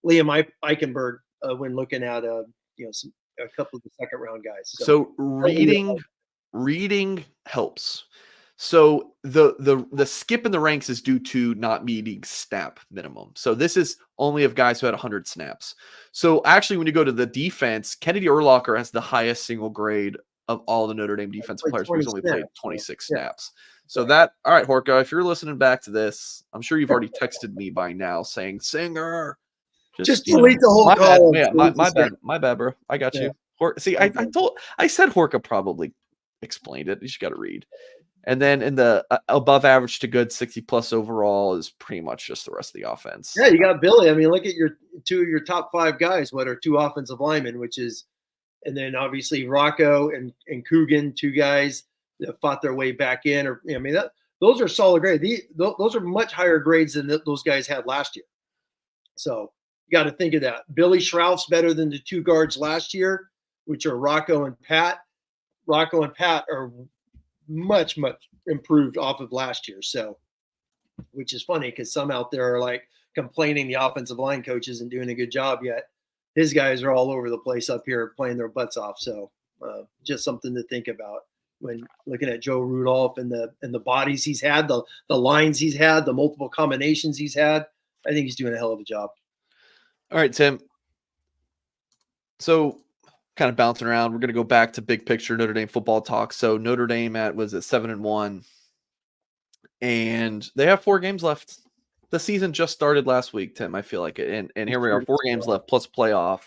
B: Liam Eichenberg when looking at some a couple of the second round guys.
A: So reading helps. So the skip in the ranks is due to not meeting snap minimum. So this is only of guys who had 100 snaps. So actually, when you go to the defense, Kennedy Urlacher has the highest single grade of all the Notre Dame defensive players, but he's only played 26 snaps. So that, all right, Horka, if you're listening back to this, I'm sure you've already texted me by now saying, Singer,
B: just delete the whole column.
A: Yeah, my bad, bro. I got you. See, I said Horka probably explained it. You just got to read. And then in the above average to good 60 plus overall is pretty much just the rest of the offense.
B: Yeah, you got Billy. I mean, look at your two of your top 5 guys. What are 2 offensive linemen, and then obviously Rocco and Coogan, 2 guys that fought their way back in. Those are solid grades. Those are much higher grades than those guys had last year. So you got to think of that. Billy Schrauf's better than the 2 guards last year, which are Rocco and Pat. Rocco and Pat are much improved off of last year. So, which is funny because some out there are like complaining the offensive line coach isn't doing a good job yet. His guys are all over the place up here playing their butts off. So just something to think about when looking at Joe Rudolph and the bodies he's had, the lines he's had, the multiple combinations he's had. I think he's doing a hell of a job.
A: All right, Tim. So kind of bouncing around, we're going to go back to big picture Notre Dame football talk. So Notre Dame at 7-1, and they have 4 games left. The season just started last week, Tim. I feel like it, and here we are, 4 games left plus playoff.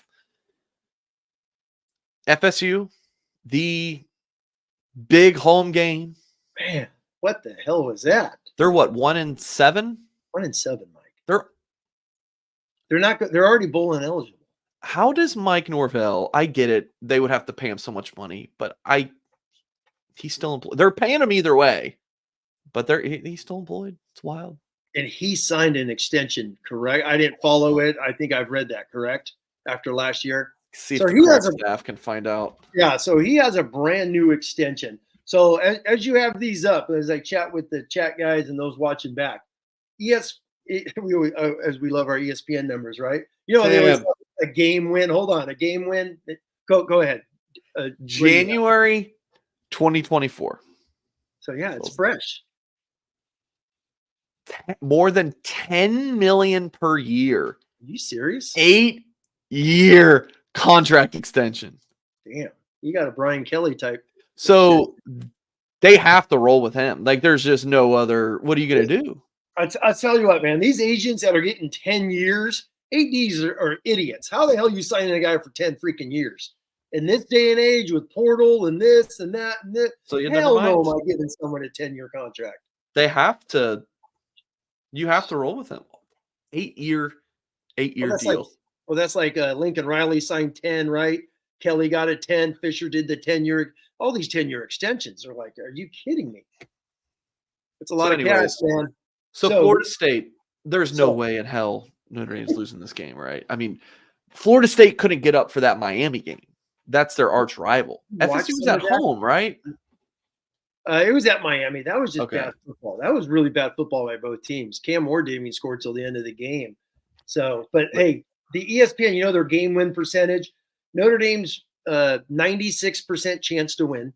A: FSU, the big home game.
B: Man, what the hell was that?
A: They're what, 1-7?
B: 1-7, Mike. They're not good. They're already bowling eligible.
A: How does Mike Norvell? I get it. They would have to pay him so much money, but he's still employed. They're paying him either way, but he's still employed. It's wild.
B: And he signed an extension, correct? I didn't follow it. I think I've read that, correct? After last year.
A: See if the staff can find out.
B: Yeah, so he has a brand new extension. So as you have these up, as I chat with the chat guys and those watching back, as we love our ESPN numbers, right? They always a game win. Hold on, a game win. Go ahead.
A: January 2024.
B: So yeah, it's fresh.
A: More than $10 million per year.
B: Are you serious?
A: 8-year contract extension.
B: Damn, you got a Brian Kelly type.
A: So they have to roll with him. Like, there's just no other. What are you going to do?
B: I'll tell you what, man. These agents that are getting 10 years, ADs are idiots. How the hell are you signing a guy for 10 freaking years? In this day and age with portal and this and that and this,
A: so
B: hell no am I giving someone a 10-year contract.
A: They have to. You have to roll with him. 8-year deal.
B: That's like Lincoln Riley signed 10, right? Kelly got a 10. Fisher did the 10-year. All these 10-year extensions are like, are you kidding me? It's a lot of cash, man.
A: So Florida State, there's no way in hell Notre Dame's losing this game, right? I mean, Florida State couldn't get up for that Miami game. That's their arch rival. FSU was at home, right?
B: It was at Miami. That was just bad football. That was really bad football by both teams. Cam Moore didn't even score till the end of the game. So, but hey, the ESPN, their game win percentage, Notre Dame's 96% chance to win.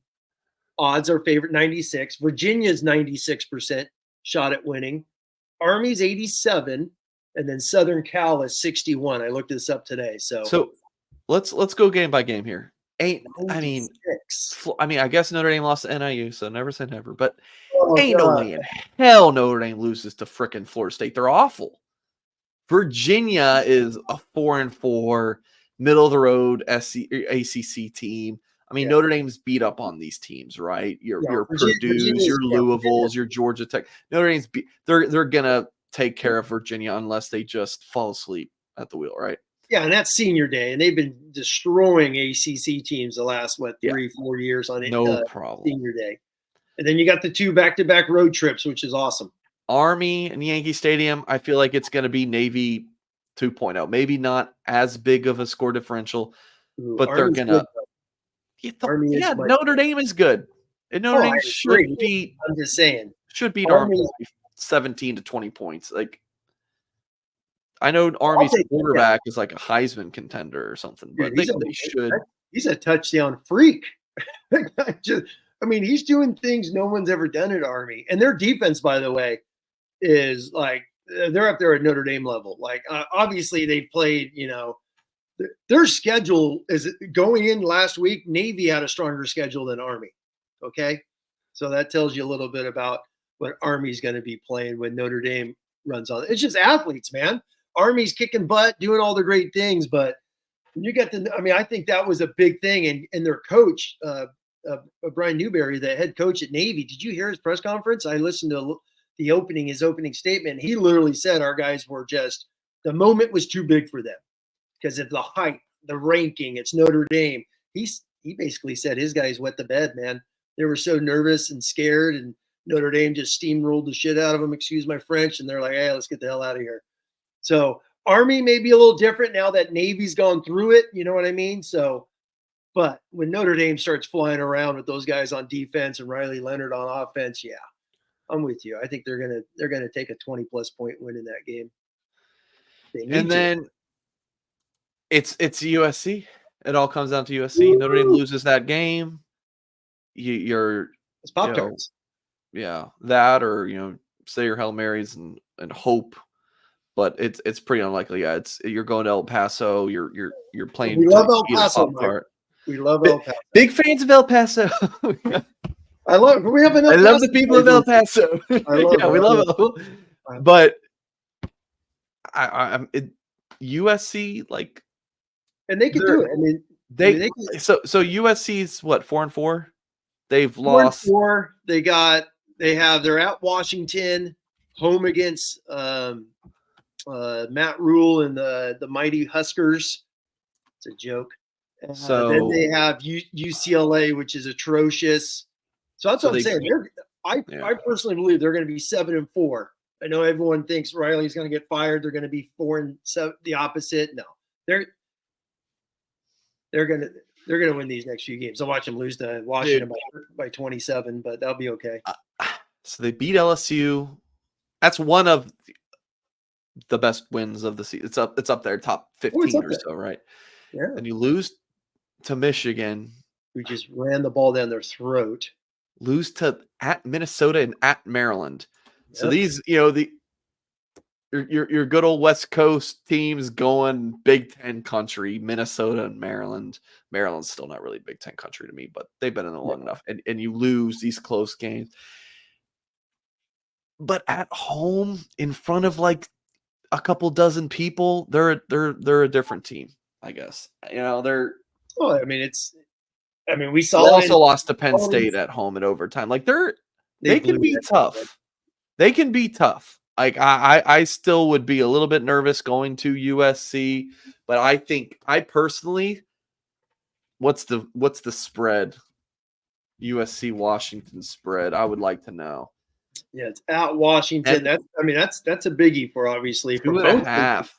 B: Odds are favorite 96. Virginia's 96% shot at winning. Army's 87, and then Southern Cal is 61. I looked this up today. So
A: let's go game by game here. I guess Notre Dame lost to NIU, so never say never. But no way in hell Notre Dame loses to frickin' Florida State. They're awful. Virginia is a 4-4, middle of the road ACC team. I mean, Notre Dame's beat up on these teams, right? Your Purdue's, your Louisville's, your Georgia Tech. Notre Dame's they're gonna take care of Virginia unless they just fall asleep at the wheel, right?
B: Yeah, and that's senior day, and they've been destroying ACC teams the last 3-4 years on it.
A: No problem.
B: Senior day, and then you got the 2 back-to-back road trips, which is awesome.
A: Army and Yankee Stadium, I feel like it's going to be Navy 2.0. Maybe not as big of a score differential, but
B: Army's
A: they're going to. Notre Dame is good. And Notre Dame should beat.
B: I'm just saying.
A: Should beat Army 17 to 20 points. Like, I know Army's quarterback is like a Heisman contender or something, but they should.
B: He's a touchdown freak. I mean, he's doing things no one's ever done at Army. And their defense, by the way, is like they're up there at Notre Dame level. Like obviously they played, their schedule is going in last week. Navy had a stronger schedule than Army. Okay. So that tells you a little bit about what Army's going to be playing when Notre Dame runs on. It's just athletes, man. Army's kicking butt, doing all the great things. But when you get I think that was a big thing. And their coach, Brian Newberry, the head coach at Navy, did you hear his press conference? I listened to his opening statement. He literally said our guys were just, the moment was too big for them because of the height, the ranking. It's Notre Dame. He basically said his guys wet the bed, man. They were so nervous and scared, and Notre Dame just steamrolled the shit out of them. Excuse my French. And they're like, hey, let's get the hell out of here. So Army may be a little different now that Navy's gone through it. You know what I mean? So, but when Notre Dame starts flying around with those guys on defense and Riley Leonard on offense, yeah, I'm with you. I think they're gonna take a 20+ point win in that game.
A: And then it's USC. It all comes down to USC. Woo! Notre Dame loses that game.
B: It's Pop-Tarts.
A: Yeah, that or say your Hail Marys and hope, but it's pretty unlikely. Yeah, you're going to El Paso. You're playing.
B: We love El Paso. We love El Paso.
A: Big fans of El Paso.
B: We have
A: I love the people of El Paso. We love it. But USC, like,
B: and they can do it. I mean,
A: they so USC's what, 4-4? They've lost
B: 4-4. They're at Washington, home against Matt Rule and the mighty Huskers. It's a joke. So then they have UCLA, which is atrocious. So that's what I'm saying. I personally believe they're going to be 7-4. I know everyone thinks Riley's going to get fired. They're going to be 4-7. The opposite. No, they're going to win these next few games. I'll watch them lose to Washington by 27, but that'll be okay.
A: So they beat LSU. That's one of the best wins of the season. It's up there, top 15 or so, right?
B: Yeah.
A: And you lose to Michigan,
B: who just ran the ball down their throat.
A: Lose to at Minnesota and at Maryland. Yep. So these, your good old West Coast teams going Big Ten country, Minnesota and Maryland. Maryland's still not really Big Ten country to me, but they've been in it long enough. And you lose these close games. But at home, in front of like a couple dozen people, they're a different team, I guess. They're.
B: Well, I mean, we saw.
A: They also lost to Penn State at home in overtime. Like they can be tough. They can be tough. Like I still would be a little bit nervous going to USC, but I personally, what's the spread? USC Washington spread. I would like to know.
B: Yeah, it's at Washington. That's a biggie for obviously
A: 2.5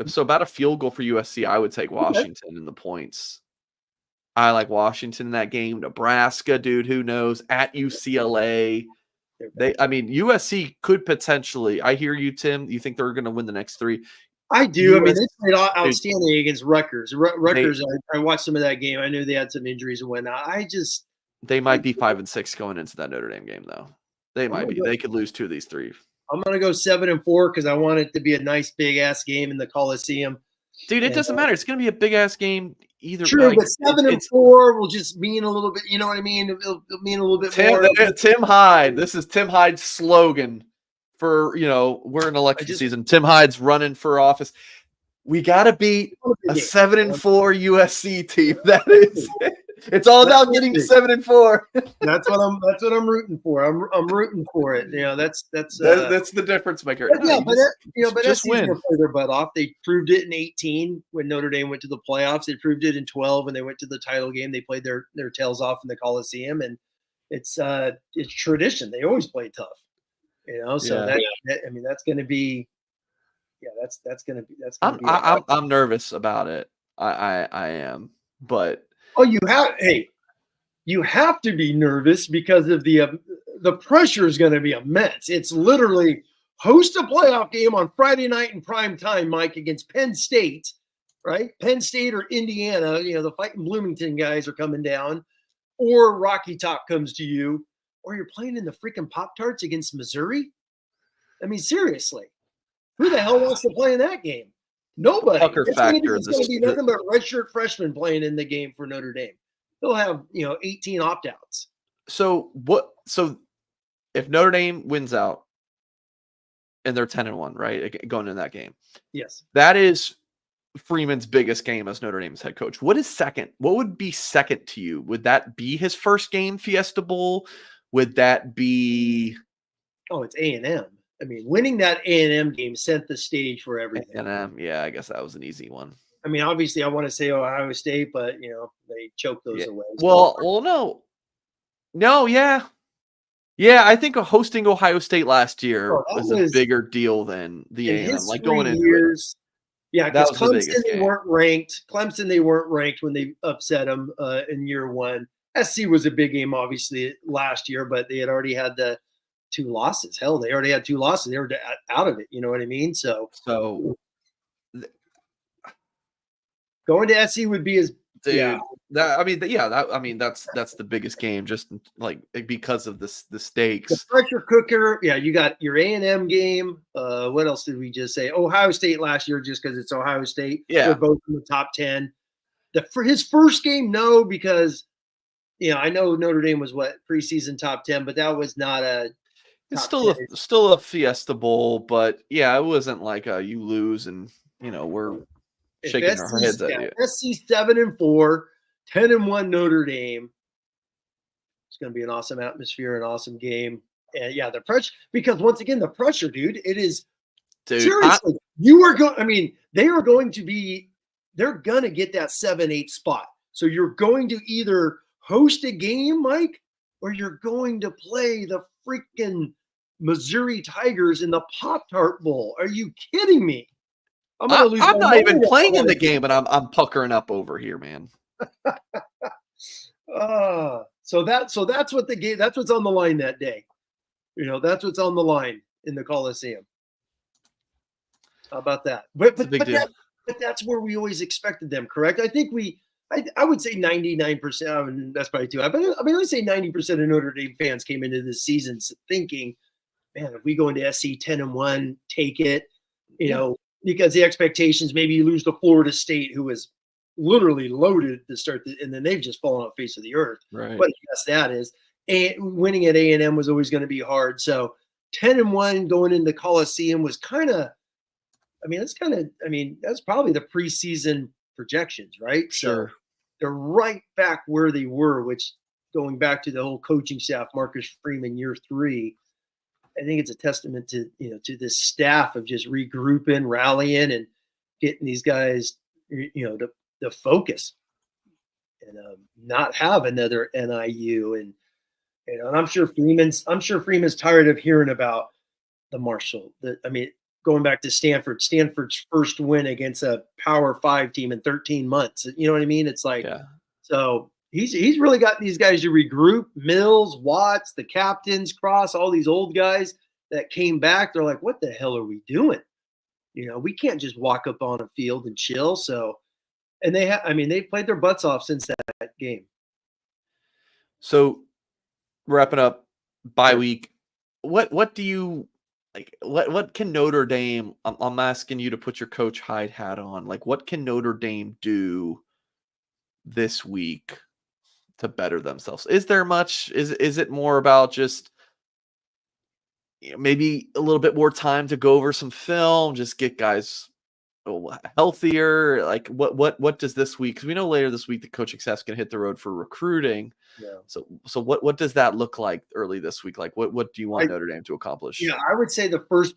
A: so about a field goal for USC. I would take Washington in the points. I like Washington in that game. Nebraska, dude, who knows? At UCLA. USC could potentially. I hear you, Tim. You think they're going to win the next 3?
B: I do. They played outstanding against Rutgers. Rutgers, I watched some of that game. I knew they had some injuries and whatnot.
A: They might be 5-6 going into that Notre Dame game, though. They might be. They could lose 2 of these 3.
B: I'm going to go 7-4 because I want it to be a nice big-ass game in the Coliseum.
A: Dude, it doesn't matter. It's going to be a big-ass game either way.
B: True, but 7-4 will just mean a little bit, you know what I mean? It'll mean a little bit more.
A: Tim Hyde. This is Tim Hyde's slogan for, we're in election season. Tim Hyde's running for office. We got to beat a 7-4 USC team. That is It's all about getting 7-4.
B: That's what I'm rooting for. I'm rooting for it. That's
A: the difference maker.
B: But just win. Play their butt off. They proved it in 18 when Notre Dame went to the playoffs. They proved it in 12 when they went to the title game. They played their tails off in the Coliseum, and it's tradition. They always play tough. So that's going to be. Yeah, that's going to be.
A: I'm nervous about it. I am, but.
B: Oh, you have to be nervous because of the pressure is going to be immense. It's literally host a playoff game on Friday night in prime time, Mike, against Penn State, right? Penn State or Indiana, the fighting Bloomington guys are coming down, or Rocky Top comes to you, or you're playing in the freaking Pop-Tarts against Missouri. I mean, seriously, who the hell wants to play in that game? Nobody.
A: Pucker factor.
B: It's going to be nothing but redshirt freshmen playing in the game for Notre Dame. They'll have 18 opt-outs.
A: So if Notre Dame wins out and they're 10-1, right, going in that game,
B: yes,
A: that is Freeman's biggest game as Notre Dame's head coach. What is second? What would be second to you? Would that be his first game, Fiesta Bowl? Would that be?
B: Oh, it's A&M. I mean, winning that A&M game set the stage for everything.
A: A&M, yeah, I guess that was an easy one.
B: I mean, obviously, I want to say Ohio State, but they choked those away.
A: Well, no, yeah. I think hosting Ohio State last year was a bigger deal than the A&M. Like going into years,
B: yeah, because Clemson they weren't ranked. They weren't ranked when they upset them in year one. SC was a big game, obviously, last year, but they had already had the 2 losses. Hell, they already had 2 losses. They were out of it. You know what I mean? So going to SC would be
A: that's the biggest game, just like because of the stakes.
B: The pressure cooker. Yeah, you got your A&M game. What else did we just say? Ohio State last year, just because it's Ohio State.
A: Yeah,
B: they're both in the top 10. For his first game, no, because I know Notre Dame was preseason top 10, but that was not a.
A: It's still a Fiesta Bowl, but yeah, it wasn't like you lose and we're shaking our heads at you.
B: SC 7-4, 10-1 Notre Dame. It's going to be an awesome atmosphere, an awesome game, and yeah, the pressure. Because once again, the pressure, dude. It is seriously. You are going. I mean, they are going to be. They're going to get that 7-8 spot. So you're going to either host a game, Mike, or you're going to play the freaking Missouri Tigers in the Pop-Tart Bowl. Are you kidding me?
A: I'm not even playing in the game, and I'm puckering up over here, man.
B: So that's what the game. That's what's on the line that day. That's what's on the line in the Coliseum. How about that? But that's where we always expected them. Correct? I think I would say 99%. I mean, that's probably too high. But I mean, let's say 90% of Notre Dame fans came into this season thinking, man, if we go into SC 10-1, take it. Because the expectations, maybe you lose to Florida State, who was literally loaded to start, and then they've just fallen off the face of the earth.
A: Right.
B: But yes, that is. And winning at A&M was always going to be hard. So 10-1 going into Coliseum was kind of, that's probably the preseason projections, right?
A: Sure.
B: So they're right back where they were, which going back to the whole coaching staff, Marcus Freeman, year 3, I think it's a testament to this staff of just regrouping, rallying, and getting these guys to focus and not have another NIU. And I'm sure Freeman's tired of hearing about the Marshall. Going back to Stanford's first win against a Power 5 team in 13 months. You know what I mean? It's like, so he's really got these guys to regroup. Mills, Watts, the captains, Cross, all these old guys that came back. They're like, what the hell are we doing? We can't just walk up on a field and chill. So, and they've played their butts off since that game.
A: So wrapping up bye week, what do you like? What can Notre Dame? I'm asking you to put your Coach Hyde hat on. Like, what can Notre Dame do this week to better themselves? Is there much? Is it more about just maybe a little bit more time to go over some film, just get guys healthier? Like, what does this week? Because we know later this week the coaching staff's gonna hit the road for recruiting.
B: Yeah.
A: So what does that look like early this week? Like, what do you want Notre Dame to accomplish?
B: Yeah, I would say the first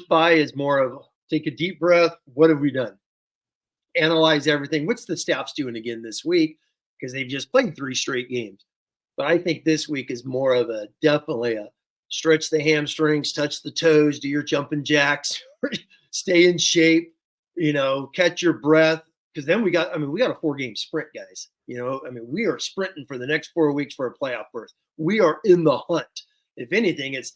B: bye is more of take a deep breath. What have we done? Analyze everything. What's the staff's doing again this week? Because they've just played 3 straight games. But I think this week is more of definitely a stretch the hamstrings, touch the toes, do your jumping jacks, stay in shape, catch your breath. Because then we got a 4-game sprint, guys. We are sprinting for the next 4 weeks for a playoff berth. We are in the hunt. If anything, it's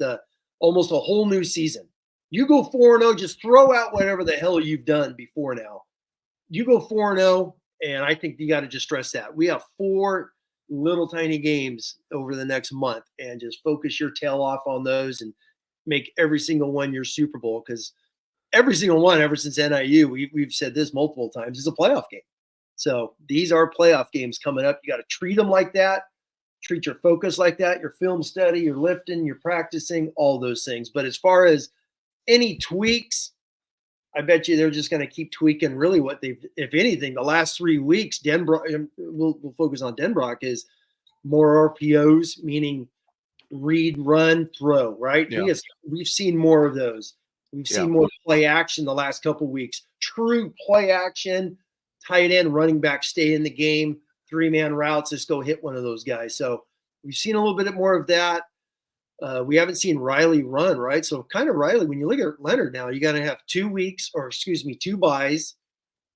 B: almost a whole new season. You go 4-0, just throw out whatever the hell you've done before now. you go 4-0, and I think you got to just stress that. We have 4 little tiny games over the next month, and just focus your tail off on those and make every single one your Super Bowl, because every single one ever since NIU, we've said this multiple times, is a playoff game. So these are playoff games coming up. You got to treat them like that. Treat your focus like that, your film study, your lifting, your practicing, all those things. But as far as any tweaks, I bet you they're just going to keep tweaking really what they've, if anything, the last 3 weeks, we'll focus on Denbrock, is more RPOs, meaning read, run, throw, right?
A: Yeah.
B: We've seen more of those. We've seen more play action the last couple of weeks. True play action, tight end, running back, stay in the game, 3-man routes, just go hit one of those guys. So we've seen a little bit more of that. We haven't seen Riley run, right? So kind of Riley, when you look at Leonard now, you got to have 2 buys.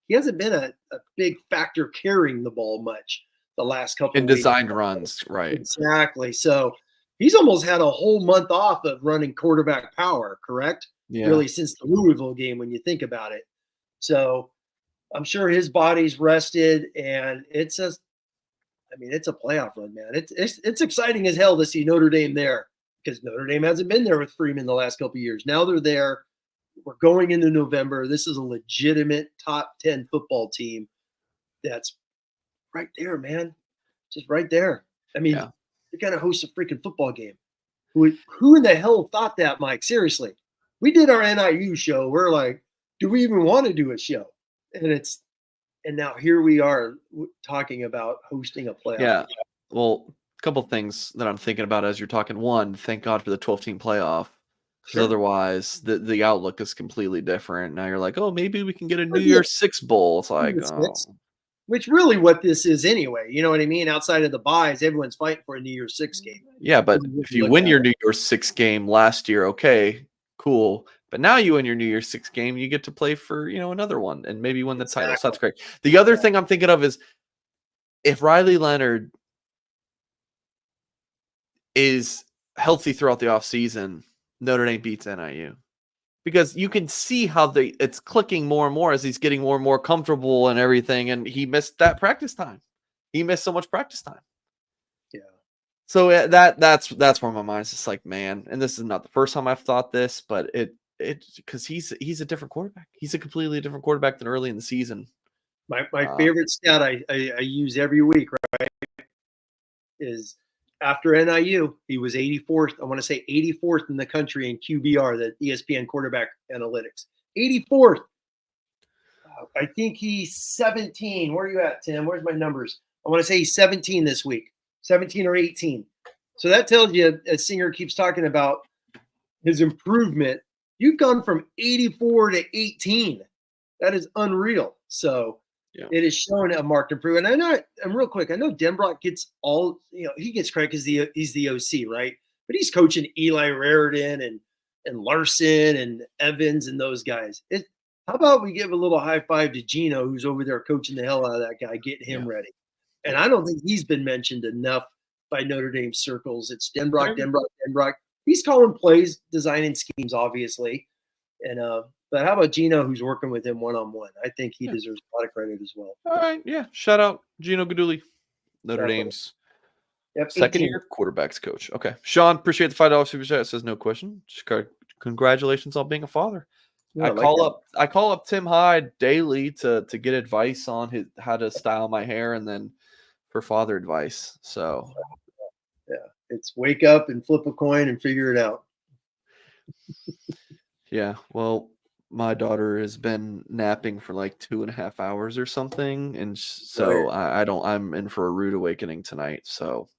B: He hasn't been a big factor carrying the ball much the last couple
A: in
B: of weeks.
A: Designed runs, right?
B: Exactly. So he's almost had a whole month off of running quarterback power, correct?
A: Yeah.
B: Really, since the Louisville game, when you think about it. So I'm sure his body's rested, and it's a playoff run, man. It's exciting as hell to see Notre Dame there, because Notre Dame hasn't been there with Freeman the last couple of years. Now they're there. We're going into November. This is a legitimate top 10 football team that's right there, man. Just right there. I mean, you're going to host a freaking football game. Who in the hell thought that, Mike? Seriously. We did our NIU show. We're like, do we even want to do a show? And now here we are talking about hosting a playoff.
A: Yeah. Well, a couple things that I'm thinking about as you're talking. One, thank God for the 12-team playoff. Because otherwise, the outlook is completely different. Now you're like, oh, maybe we can get a New Year's Six bowl. It's like,
B: which really what this is anyway. You know what I mean? Outside of the buys, everyone's fighting for a New Year's Six game.
A: Yeah, but if you win your New Year's Six game last year, okay, cool. But now you win your New Year's Six game, you get to play for, another one and maybe win the title. So that's great. The other thing I'm thinking of is if Riley Leonard is healthy throughout the offseason, Notre Dame beats NIU. Because you can see how it's clicking more and more as he's getting more and more comfortable and everything. And he missed that practice time. He missed so much practice time.
B: Yeah.
A: So that's where my mind's just like, man, and this is not the first time I've thought this, but because he's a different quarterback. He's a completely different quarterback than early in the season.
B: My favorite stat I use every week, right, is after NIU, he was 84th. I want to say 84th in the country in QBR, the ESPN quarterback analytics. 84th. I think he's 17. Where are you at, Tim? Where's my numbers? I want to say he's 17 this week, 17 or 18. So that tells you, as Singer keeps talking about his improvement, you've gone from 84 to 18. That is unreal. So it is showing a marked improvement. And real quick, I know Denbrock gets he gets credit because he's the OC, right? But he's coaching Eli Raridan and Larson and Evans and those guys. How about we give a little high five to Gino, who's over there coaching the hell out of that guy, getting him ready. And I don't think he's been mentioned enough by Notre Dame circles. It's Denbrock. He's calling plays, designing schemes, obviously. And but how about Gino, who's working with him one-on-one? I think he deserves a lot of credit as well.
A: All right, yeah. Shout out Gino Gaduli, Notre Dame's second-year quarterbacks coach. Okay, Sean, appreciate the $5 super chat. It says no question. Just congratulations on being a father. Yeah, I call up Tim Hyde daily to get advice on how to style my hair, and then for father advice. So
B: it's wake up and flip a coin and figure it out.
A: Yeah, well, my daughter has been napping for like 2.5 hours or something, and so I'm in for a rude awakening tonight. So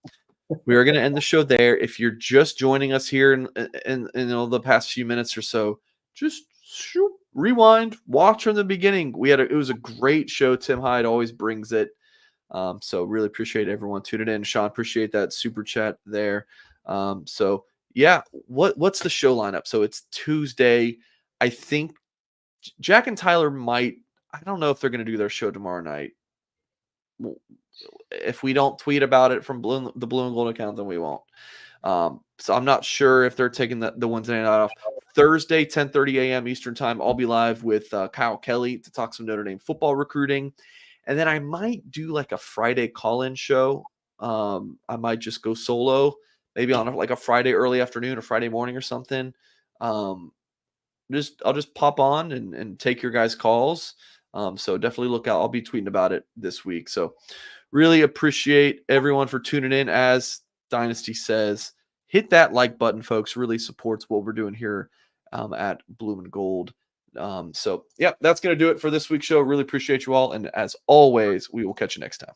A: we are going to end the show there. If you're just joining us here in the past few minutes or so, just rewind, watch from the beginning. It was a great show. Tim Hyde always brings it. So really appreciate everyone tuning in. Sean, appreciate that super chat there. So yeah, what's the show lineup? So it's Tuesday. I think Jack and Tyler I don't know if they're going to do their show tomorrow night. If we don't tweet about it from the Blue and Gold account, then we won't. So I'm not sure if they're taking the Wednesday night off. Thursday, 10:30 a.m. Eastern time, I'll be live with Kyle Kelly to talk some Notre Dame football recruiting. And then I might do like a Friday call-in show. I might just go solo, maybe on like a Friday early afternoon or Friday morning or something. I'll just pop on and take your guys' calls. So definitely look out. I'll be tweeting about it this week. So really appreciate everyone for tuning in. As Dynasty says, hit that like button, folks. Really supports what we're doing here at Blue and Gold. So yeah, that's going to do it for this week's show. Really appreciate you all. And as always, we will catch you next time.